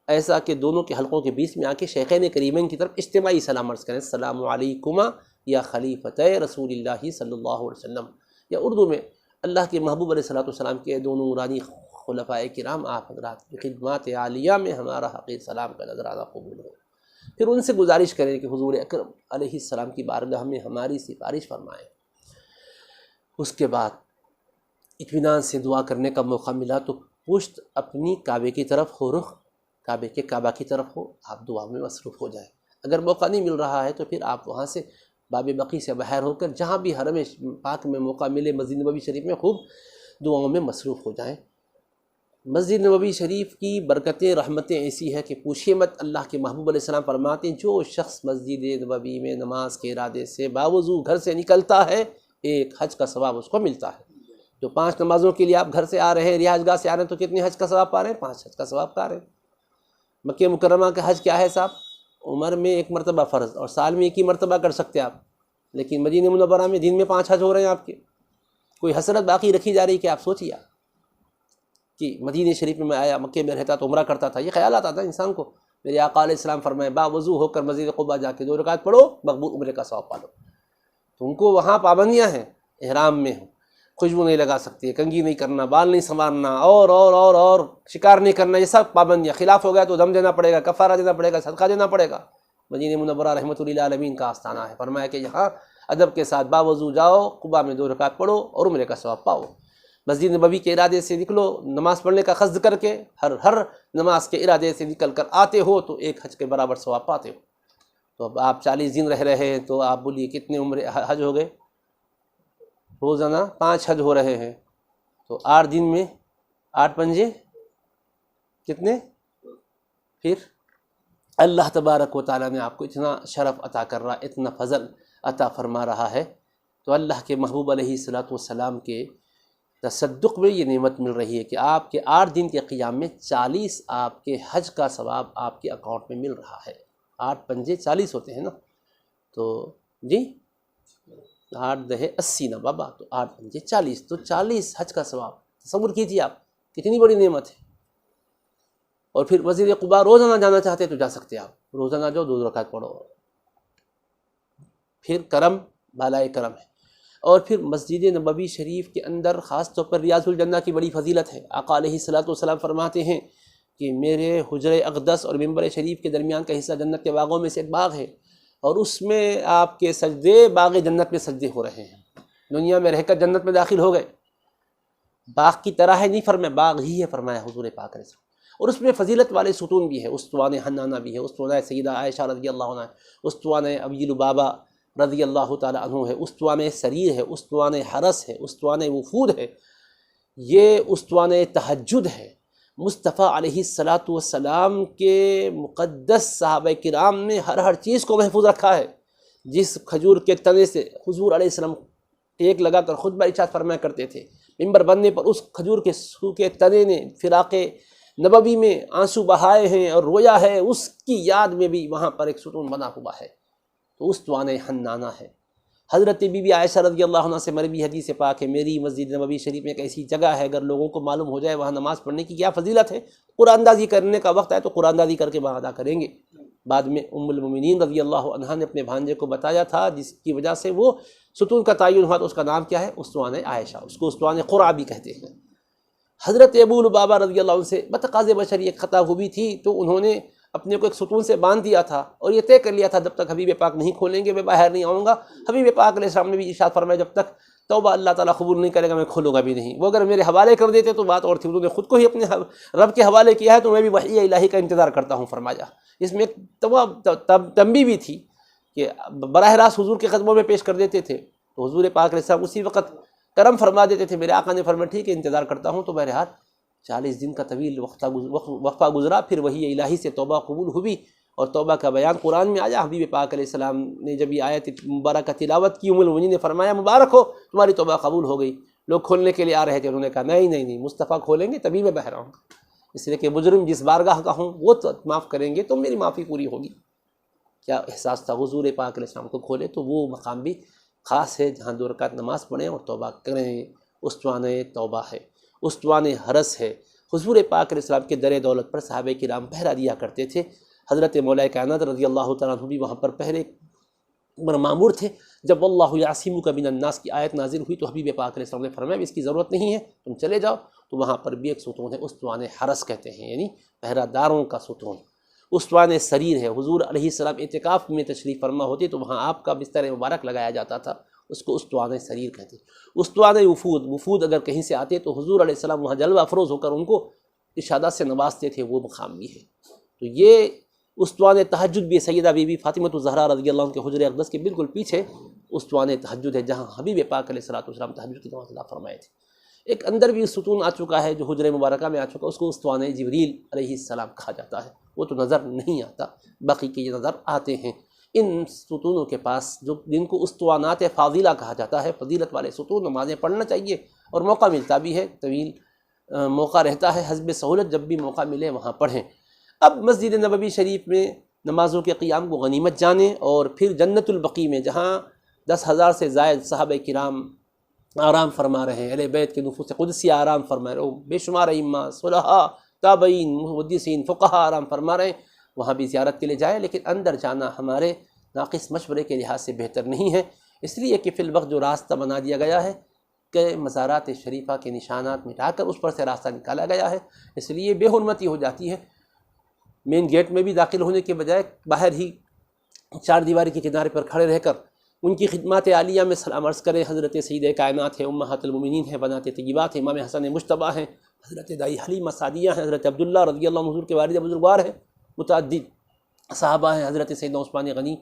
ایسا کہ دونوں کے حلقوں کے بیچ میں آ کے شیخین کریمین کی طرف اجتماعی سلام عرض کریں. السلام علیکما یا خلیفۃ رسول اللہ صلی اللہ علیہ وسلم. یا اردو میں اللہ کے محبوب علیہ الصلوۃ والسلام کے دونوں نورانی خلفائے کرام آپ حضرات کی خدمات عالیہ میں ہمارا حقیر سلام کا نذرانہ قبول ہو. پھر ان سے گزارش کریں کہ حضور اکرم علیہ السلام کی بارگاہ میں ہماری سفارش فرمائیں. اس کے بعد اطمینان سے دعا کرنے کا موقع ملا تو پشت اپنی کعبے کی طرف ہو، رخ کعبے کے کعبہ کی طرف ہو، آپ دعا میں مصروف ہو جائیں. اگر موقع نہیں مل رہا ہے تو پھر آپ وہاں سے باب بقی سے باہر ہو کر جہاں بھی حرم پاک میں موقع ملے مسجد نبوی شریف میں خوب دعاؤں میں مصروف ہو جائیں. مسجد نبوی شریف کی برکتیں رحمتیں ایسی ہے کہ پوچھیے مت. اللہ کے محبوب علیہ السلام فرماتے ہیں جو شخص مسجد نبوی میں نماز کے ارادے سے باوضو گھر سے نکلتا ہے ایک حج کا ثواب اس کو ملتا ہے. جو 5 نمازوں کے لیے آپ گھر سے آ رہے ہیں، رہائش گاہ سے آ رہے ہیں، تو کتنے حج کا ثواب پا رہے ہیں؟ 5 حج کا ثواب پا رہے ہیں. مکہ مکرمہ کا حج کیا ہے صاحب؟ عمر میں 1 مرتبہ فرض اور سال میں 1 ہی مرتبہ کر سکتے آپ. لیکن مدینہ منورہ میں دن میں 5 حج ہو رہے ہیں آپ کے. کوئی حسرت باقی رکھی جا رہی کہ آپ سوچیے کہ مدینہ شریف میں آیا، مکے میں رہتا تو عمرہ کرتا تھا. یہ خیال آتا تھا انسان کو. میرے آقا علیہ السلام فرمائے باوضو ہو کر مسجد قباء جا کے 2 رکعت پڑھو، مقبول عمرے کا ثواب پا لو. تو ان کو وہاں پابندیاں ہیں. احرام میں ہو، خوشبو نہیں لگا سکتی، کنگھی نہیں کرنا، بال نہیں سنوارنا، اور شکار نہیں کرنا، یہ سب پابندیاں. خلاف ہو گیا تو دم دینا پڑے گا، کفارہ دینا پڑے گا، صدقہ دینا پڑے گا. مدینہ منورہ رحمۃ اللہ عالمین کا آستانہ ہے. فرمایا کہ یہاں ادب کے ساتھ باوضو جاؤ، قباء میں 2 رکعت پڑھو اور عمرے کا ثواب پاؤ. مسجد نبوی کے ارادے سے نکلو، نماز پڑھنے کا قصد کر کے ہر نماز کے ارادے سے نکل کر آتے ہو تو 1 حج کے برابر ثواب پاتے ہو. تو اب آپ 40 دن رہ رہے ہیں تو آپ بولیے کتنے عمرے حج ہو گئے؟ روزانہ 5 حج ہو رہے ہیں تو 8 دن میں 8 پنجے کتنے؟ پھر اللہ تبارک و تعالیٰ نے آپ کو اتنا شرف عطا کر رہا، اتنا فضل عطا فرما رہا ہے. تو اللہ کے محبوب علیہ الصلوۃ والسلام کے تصدق میں یہ نعمت مل رہی ہے کہ آپ کے 8 دن کے قیام میں 40 آپ کے حج کا ثواب آپ کے اکاؤنٹ میں مل رہا ہے. 8 پنجے 40 ہوتے ہیں نا، تو جی 8 دہے 80 نا بابا، تو 8 پنجے 40، تو 40 حج کا ثواب. تصور کیجیے آپ کتنی بڑی نعمت ہے. اور پھر مسجد قباء روزانہ جانا چاہتے ہیں تو جا سکتے ہیں آپ. روزانہ جو 2 رکعت پڑھو. پھر کرم بالائے کرم ہے. اور پھر مسجد نبوی شریف کے اندر خاص طور پر ریاض الجنہ کی بڑی فضیلت ہے. آقا علیہ الصلوۃ والسلام فرماتے ہیں کہ میرے حجرِ اقدس اور منبر شریف کے درمیان کا حصہ جنت کے باغوں میں سے ایک باغ ہے، اور اس میں آپ کے سجدے باغ جنت میں سجدے ہو رہے ہیں. دنیا میں رہ کر جنت میں داخل ہو گئے. باغ کی طرح ہے نہیں فرمایا، باغ ہی ہے فرمایا حضور پاک علیہ السلام. اور اس میں فضیلت والے ستون بھی ہے. استوان حنانہ بھی ہے، استوانہ سیدہ عائشہ رضی اللہ عنہ ہے، استوانہ ابی لبابہ رضی اللہ تعالی عنہ ہے، استوانہ سریر ہے، استوانہ حرس ہے، استوانہ وفود ہے، یہ استوانہ تہجد ہے. مصطفیٰ علیہ الصلاۃ والسلام کے مقدس صحابہ کرام نے ہر چیز کو محفوظ رکھا ہے. جس کھجور کے تنے سے حضور علیہ السلام ٹیک لگا کر خطبہ ارشاد فرمایا کرتے تھے، ممبر بننے پر اس کھجور کے سوکھے تنے نے فراق نبوی میں آنسو بہائے ہیں اور رویا ہے. اس کی یاد میں بھی وہاں پر ایک ستون بنا ہوا ہے. تو استوانہ حنانہ ہے. حضرت بی بی عائشہ رضی اللہ عنہ سے مروی حدیث پاک ہے، میری مسجد نبوی شریف میں ایک ایسی جگہ ہے اگر لوگوں کو معلوم ہو جائے وہاں نماز پڑھنے کی کیا فضیلت ہے، قرآن اندازی کرنے کا وقت آئے تو قرآن اندازی کر کے وہاں ادا کریں گے. بعد میں ام المومنین رضی اللہ عنہا نے اپنے بھانجے کو بتایا تھا، جس کی وجہ سے وہ ستون کا تعین ہوا، تو اس کا نام کیا ہے؟ اسطوانہ عائشہ، اس کو اسطوانہ قرہ بھی کہتے ہیں۔ حضرت ابو لبابہ رضی اللہ عنہ سے بتقاض بشر ایک خطا ہوئی تھی، تو انہوں نے اپنے کو ایک ستون سے باندھ دیا تھا اور یہ طے کر لیا تھا جب تک حبیب پاک نہیں کھولیں گے میں باہر نہیں آؤں گا۔ حبیب پاک علیہ السلام نے بھی ارشاد فرمایا جب تک توبہ اللہ تعالیٰ قبول نہیں کرے گا میں کھولوں گا بھی نہیں۔ وہ اگر میرے حوالے کر دیتے تو بات اور تھی، انہوں نے خود کو ہی اپنے رب کے حوالے کیا ہے، تو میں بھی وحی الہی کا انتظار کرتا ہوں فرمایا۔ اس میں ایک تنبیہ بھی تھی کہ براہ راست حضور کے قدموں میں پیش کر دیتے تھے تو حضور پاک علیہ السلام اسی وقت کرم فرما دیتے تھے۔ میرے آقا نے فرمایا ٹھیک ہے انتظار کرتا ہوں، تو بہرحال 40 دن کا طویل وقفہ گزرا، پھر وحی الہی سے توبہ قبول ہوئی اور توبہ کا بیان قرآن میں آیا۔ حبیب پاک علیہ السلام نے جب یہ آیت مبارکہ تلاوت کی، ام المؤمنین نے فرمایا مبارک ہو تمہاری توبہ قبول ہو گئی۔ لوگ کھولنے کے لیے آ رہے تھے، انہوں نے کہا نہیں مصطفیٰ کھولیں گے تبھی میں باہر آؤں گا، اس لیے کہ مجرم جس بارگاہ کا ہوں وہ تو معاف کریں گے تو میری معافی پوری ہوگی۔ کیا احساس تھا حضور پاک علیہ السلام کو کھولے، تو وہ مقام بھی خاص ہے جہاں 2 رکعت نماز پڑھیں اور توبہ کریں۔ اسطوانہ توبہ ہے، اسطوانہ حرس ہے۔ حضور پاک علیہ السلام کے در دولت پر صحابہ کرام پہرا دیا کرتے تھے۔ حضرت مولا کائنات رضی اللہ تعالیٰ عنہ بھی وہاں پر پہرے مامور تھے۔ جب واللہ یعصمک من الناس کی آیت نازل ہوئی تو حبیب پاک علیہ السلام نے فرمایا اس کی ضرورت نہیں ہے، تم چلے جاؤ۔ تو وہاں پر بھی ایک ستون ہے، اسطوانہ حرس کہتے ہیں، یعنی پہرہ داروں کا ستون۔ اسطوانہ سریر ہے، حضور علیہ السلام اعتکاف میں تشریف فرما ہوتے تو وہاں آپ کا بستر مبارک لگایا جاتا تھا، اس کو اسطوانہ سریر کہتے ہیں۔ اسطوانہ وفود اگر کہیں سے آتے تو حضور علیہ السلام وہاں جلوہ افروز ہو کر ان کو ارشادات سے نوازتے تھے، وہ مقام بھی ہے۔ تو یہ اسطوانہ تہجد بھی سیدہ بی بی فاطمہ الزہرا رضی اللہ عنہ کے حجر اقدس کے بالکل پیچھے اسطوانہ تہجد ہے، جہاں حبیب پاک علیہ السلام تہجد کی نماز ادا فرمائے تھے۔ ایک اندر بھی ستون آ چکا ہے جو حجر مبارکہ میں آ چکا، اس کو اسطوانہ جبریل علیہ السلام کہا جاتا ہے، وہ تو نظر نہیں آتا، باقی کے یہ نظر آتے ہیں۔ ان ستونوں کے پاس جن کو اسطوانات فاضلہ کہا جاتا ہے، فضیلت والے ستون، نمازیں پڑھنا چاہیے اور موقع ملتا بھی ہے، طویل موقع رہتا ہے، حسب سہولت جب بھی موقع ملے وہاں پڑھیں۔ اب مسجد نبوی شریف میں نمازوں کے قیام کو غنیمت جانیں، اور پھر جنت البقیع میں جہاں 10,000 سے زائد صحابہ کرام آرام فرما رہے ہیں، اہل بیت کے نفوس قدسی آرام فرما رہے ہیں، بے شمار ائمہ، صلحاء، تابعین، محدثین، فقہاء آرام فرما رہے ہیں، وہاں بھی زیارت کے لیے جائیں، لیکن اندر جانا ہمارے ناقص مشورے کے لحاظ سے بہتر نہیں ہے، اس لیے کہ فی الوقت جو راستہ بنا دیا گیا ہے کہ مزارات شریفہ کے نشانات مٹا کر اس پر سے راستہ نکالا گیا ہے، اس لیے بے حرمتی ہو جاتی ہے۔ مین گیٹ میں بھی داخل ہونے کے بجائے باہر ہی 4 دیواری کے کنارے پر کھڑے رہ کر ان کی خدمات عالیہ میں سلام عرض کریں۔ حضرت سیدہ کائنات ہیں، امہات المومنین ہیں، بنات طیبات ہیں، امام حسن مجتبیٰ ہیں، حضرت دائی حلیمہ سعدیہ ہیں، حضرت عبداللہ رضی اللہ عنہ حضور کے والد بزرگوار ہیں، متعدد صحابہ ہیں، حضرت سیدنا عثمان غنی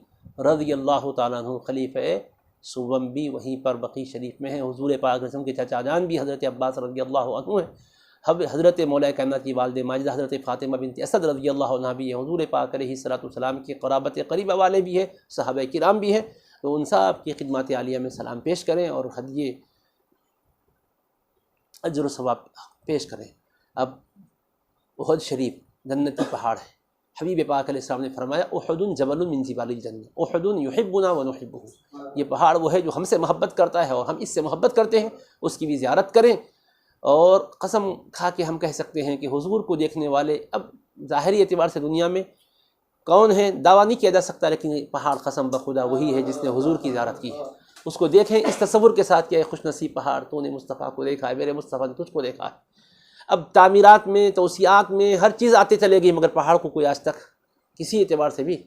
رضی اللہ تعالیٰ عنہ خلیفہ سوم بھی وہیں پر بقیع شریف میں ہیں، حضور پاک علیہ وسلم کے چچا جان بھی حضرت عباس رضی اللہ عنہ ہیں، حضرت مولا کائنات کی والد ماجدہ حضرت فاطمہ بنت اسد رضی اللہ عنہ بھی ہیں، حضور پاک علیہ السلام کے قرابت قریبہ والے بھی ہیں، صحابہ کرام بھی ہیں، تو ان سب کی خدمات عالیہ میں سلام پیش کریں اور ہدیے اجر و ثواب پیش کریں۔ اب احد شریف جنتی پہاڑ ہے، حبیب پاک علیہ السلام نے فرمایا احد جبل من جبال الجنہ، احد یحبنا ونحبہ، یہ پہاڑ وہ ہے جو ہم سے محبت کرتا ہے اور ہم اس سے محبت کرتے ہیں، اس کی بھی زیارت کریں۔ اور قسم کھا کے ہم کہہ سکتے ہیں کہ حضور کو دیکھنے والے اب ظاہری اعتبار سے دنیا میں کون ہیں دعویٰ نہیں کیا جا سکتا، لیکن پہاڑ قسم بخدا وہی ہے جس نے حضور کی زیارت کی ہے۔ اس کو دیکھیں اس تصور کے ساتھ کہ اے خوش نصیب پہاڑ، تو نے مصطفیٰ کو دیکھا ہے، میرے مصطفیٰ نے تجھ کو دیکھا ہے۔ اب تعمیرات میں، توسیعات میں ہر چیز آتے چلے گی، مگر پہاڑ کو کوئی آج تک کسی اعتبار سے بھی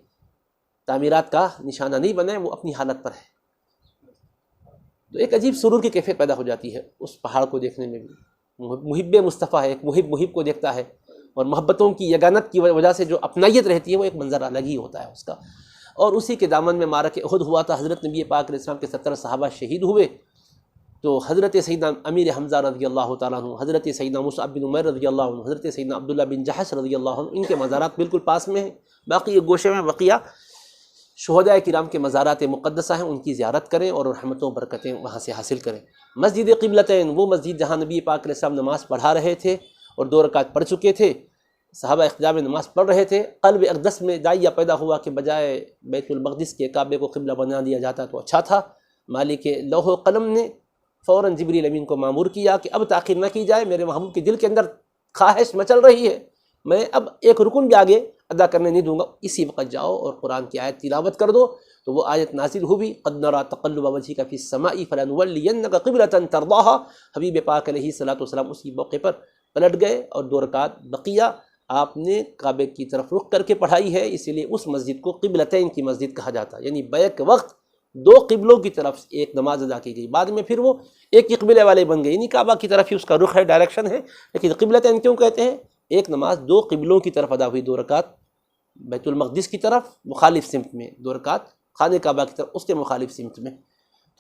تعمیرات کا نشانہ نہیں بنا ہے، وہ اپنی حالت پر ہے۔ تو ایک عجیب سرور کی کیفیت پیدا ہو جاتی ہے اس پہاڑ کو دیکھنے میں بھی۔ محب مصطفیٰ ہے، ایک محب کو دیکھتا ہے، اور محبتوں کی یگانت کی وجہ سے جو اپنائیت رہتی ہے وہ ایک منظر الگ ہی ہوتا ہے اس کا۔ اور اسی کے دامن میں معرکہ احد ہوا تھا، حضرت نبی پاک علیہ السلام کے 70 صحابہ شہید ہوئے، تو حضرت سیدنا امیر حمزہ رضی اللہ تعالیٰ عنہ، حضرت سیدنا مصعب بن عمیر رضی اللہ عنہ، حضرت سیدنا عبداللہ بن جحش رضی اللہ عنہ، ان کے مزارات بالکل پاس میں ہیں۔ باقی ایک گوشے میں بقیہ شہداء کرام کے مزارات مقدسہ ہیں، ان کی زیارت کریں اور رحمتوں برکتیں وہاں سے حاصل کریں۔ مسجد قبلتین، وہ مسجد جہاں نبی پاک علیہ السلام نماز پڑھا رہے تھے اور 2 رکعت پڑھ چکے تھے، صحابہ اقتداء میں نماز پڑھ رہے تھے، قلب اقدس میں داعیہ پیدا ہوا کہ بجائے بیت المقدس کے کعبے کو قبلہ بنا دیا جاتا تو اچھا تھا۔ مالک لوح و قلم نے فوراً جبریل امین کو مامور کیا کہ اب تاخیر نہ کی جائے، میرے محبوب کے دل کے اندر خواہش مچل رہی ہے، میں اب ایک رکن بھی آگے ادا کرنے نہیں دوں گا، اسی وقت جاؤ اور قرآن کی آیت تلاوت کر دو۔ تو وہ آیت نازل ہوئی، قد نری تقلب وجهک فی السماء فلنولینک قبلۃ ترضاها۔ حبیب پاک علیہ الصلوۃ والسلام اسی موقع پر پلٹ گئے اور 2 رکعت بقیہ آپ نے کعبے کی طرف رخ کر کے پڑھائی ہے، اسی لیے اس مسجد کو قبلتین کی مسجد کہا جاتا ہے، یعنی بیک وقت 2 قبلوں کی طرف ایک نماز ادا کی گئی۔ بعد میں پھر وہ ایک ہی قبلے والے بن گئے، یعنی کعبہ کی طرف ہی اس کا رخ ہے، ڈائریکشن ہے، لیکن قبلتین کیوں کہتے ہیں؟ ایک نماز 2 قبلوں کی طرف ادا ہوئی، 2 رکعت بیت المقدس کی طرف مخالف سمت میں، 2 رکعت خانہ کعبہ کی طرف اس کے مخالف سمت میں،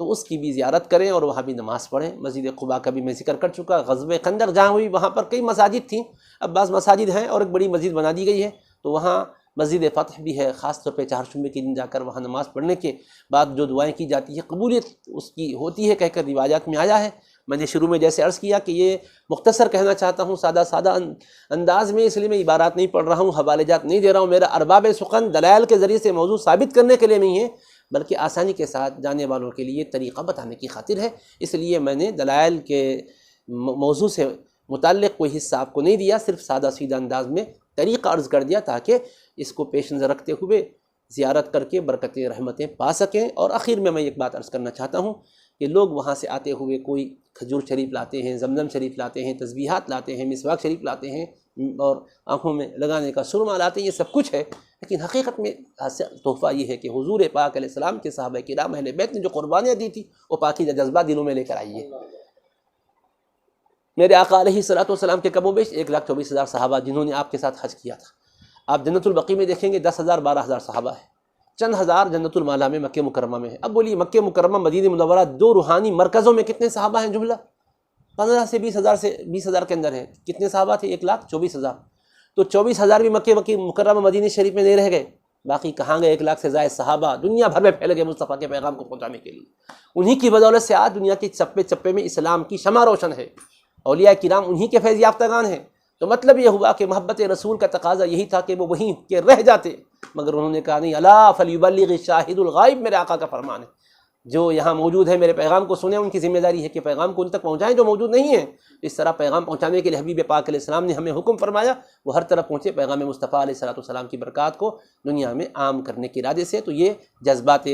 تو اس کی بھی زیارت کریں اور وہاں بھی نماز پڑھیں۔ مسجد قباء کا بھی میں ذکر کر چکا، غزوہ خندق جہاں ہوئی وہاں پر کئی مساجد تھیں، اب بعض مساجد ہیں اور ایک بڑی مسجد بنا دی گئی ہے، تو وہاں مسجد فتح بھی ہے، خاص طور پہ چہارشنبے کے دن جا کر وہاں نماز پڑھنے کے بعد جو دعائیں کی جاتی ہے قبولیت اس کی ہوتی ہے کہہ کر روایات میں آیا ہے۔ میں نے شروع میں جیسے عرض کیا کہ یہ مختصر کہنا چاہتا ہوں سادہ انداز میں، اس لیے میں عبارات نہیں پڑھ رہا ہوں، حوالے جات نہیں دے رہا ہوں، میرا ارباب سخن دلائل کے ذریعے سے موضوع ثابت کرنے کے لیے نہیں ہے، بلکہ آسانی کے ساتھ جانے والوں کے لیے طریقہ بتانے کی خاطر ہے۔ اس لیے میں نے دلائل کے موضوع سے متعلق کوئی حصہ آپ کو نہیں دیا، صرف سادہ سیدھا انداز میں طریقہ عرض کر دیا تاکہ اس کو پیش نظر رکھتے ہوئے زیارت کر کے برکتیں رحمتیں پا سکیں۔ اور آخر میں ایک بات عرض کرنا چاہتا ہوں کہ لوگ وہاں سے آتے ہوئے کوئی کھجور شریف لاتے ہیں، زمزم شریف لاتے ہیں، تسبیحات لاتے ہیں، مسواک شریف لاتے ہیں اور آنکھوں میں لگانے کا سرما لاتے ہیں، یہ سب کچھ ہے، لیکن حقیقت میں تحفہ یہ ہے کہ حضور پاک علیہ السلام کے صحابہ کرام اہل بیت نے جو قربانیاں دی تھی وہ پاکیزہ جذبات دلوں میں لے کر آئیے۔ میرے آقا علیہ الصلوۃ والسلام کے کم و بیش 1,24,000 صحابہ جنہوں نے آپ کے ساتھ حج کیا تھا۔ آپ جنت البقیع میں دیکھیں گے 10,000 12,000 صحابہ ہیں، چند ہزار جنت المعلا میں مکہ مکرمہ میں ہے۔ اب بولیے مکہ مکرمہ مدینہ منورہ 2 روحانی مرکزوں میں کتنے صحابہ ہیں؟ جملہ 15 سے 20,000 کے اندر ہے۔ کتنے صحابہ تھے؟ 1,24,000۔ تو 24,000 بھی مکہ مکرمہ مدینہ شریف میں نہیں رہ گئے، باقی کہاں گئے؟ 1 لاکھ سے زائد صحابہ دنیا بھر میں پھیل گئے مصطفیٰ کے پیغام کو پہنچانے کے لیے۔ انہی کی بدولت سے آج دنیا کے چپے چپے میں اسلام کی شمع روشن ہے، اولیاء کرام انہی کے فیض یافتگان ہیں۔ تو مطلب یہ ہوا کہ محبت رسول کا تقاضا یہی تھا کہ وہ وہیں کے رہ جاتے، مگر انہوں نے کہا نہیں، الا فلیبلغ الشاہد الغائب، میرے آقا کا فرمان ہے، جو یہاں موجود ہے میرے پیغام کو سنیں، ان کی ذمہ داری ہے کہ پیغام کو ان تک پہنچائیں جو موجود نہیں ہیں۔ اس طرح پیغام پہنچانے کے لیے حبیب پاک علیہ السلام نے ہمیں حکم فرمایا وہ ہر طرف پہنچے، پیغام مصطفیٰ علیہ الصلوۃ والسلام کی برکات کو دنیا میں عام کرنے کے ارادے سے۔ تو یہ جذبات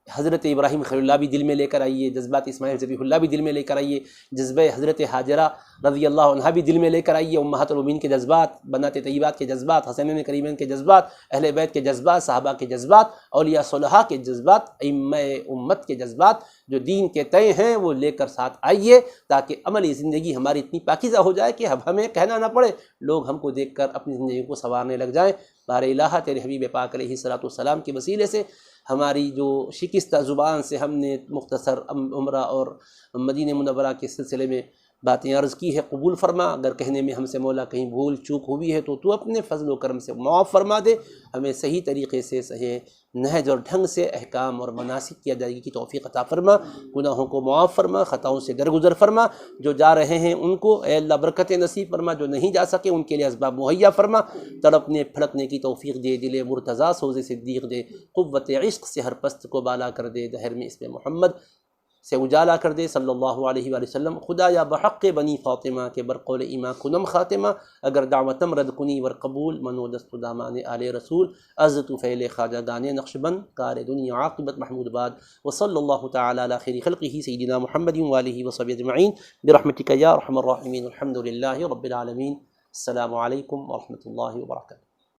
حضرت ابراہیم خلیل اللہ بھی دل میں لے کر آئیے، جذبات اسماعیل ذبیح اللہ بھی دل میں لے کر آئیے، جذبہ حضرت ہاجرہ رضی اللہ عنہا بھی دل میں لے کر آئیے، امہات المومنین کے جذبات، بنات طیبات کے جذبات، حسنین کریمین کے جذبات، اہل بیت کے جذبات، صحابہ کے جذبات، اولیاء صلحاء کے جذبات، ائمہ امت کے جذبات جو دین کے تئیں ہیں وہ لے کر ساتھ آئیے، تاکہ عملی زندگی ہماری اتنی پاکیزہ ہو جائے کہ اب ہمیں کہنا نہ پڑے، لوگ ہم کو دیکھ کر اپنی زندگی کو سنوارنے لگ جائیں۔ بار الہ تیرے حبیب پاک علیہ الصلوۃ والسلام کے وسیلے سے ہماری جو شکستہ زبان سے ہم نے مختصر عمرہ اور مدینہ منورہ کے سلسلے میں باتیں عرض کی ہے قبول فرما، اگر کہنے میں ہم سے مولا کہیں بھول چوک ہوئی ہے تو اپنے فضل و کرم سے معاف فرما دے، ہمیں صحیح طریقے سے صحیح نہج اور ڈھنگ سے احکام اور مناسک کی ادائیگی کی توفیق عطا فرما، گناہوں کو معاف فرما، خطاؤں سے درگزر فرما، جو جا رہے ہیں ان کو اے اللہ برکت نصیب فرما، جو نہیں جا سکے ان کے لیے اسباب مہیا فرما، تڑپنے پھڑکنے کی توفیق دے، دل مرتضیٰ سوز صدیق دے، قوت عشق سے ہر پست کو بالا کر دے، دہر میں اسم محمد سے اجالا کر دے صلی اللہ علیہ وآلہ وسلم۔ خدا یا بحق بنی فاطمہ کے برقول ایماں کنم خاتمہ، اگر دعوتم رد کنی ور قبول، منو دست دامان آل رسول، عزت فیل خواجہ گانے نقشبند، کار دنیا عاقبت محمود باد، وصلی اللہ تعالی علی خیر خلقہ سیدنا محمد وآلہ وصحبہ اجمعین برحمتک یا ارحم الراحمین، الحمد للہ رب العالمین۔ السلام علیکم ورحمۃ اللہ وبرکاتہ۔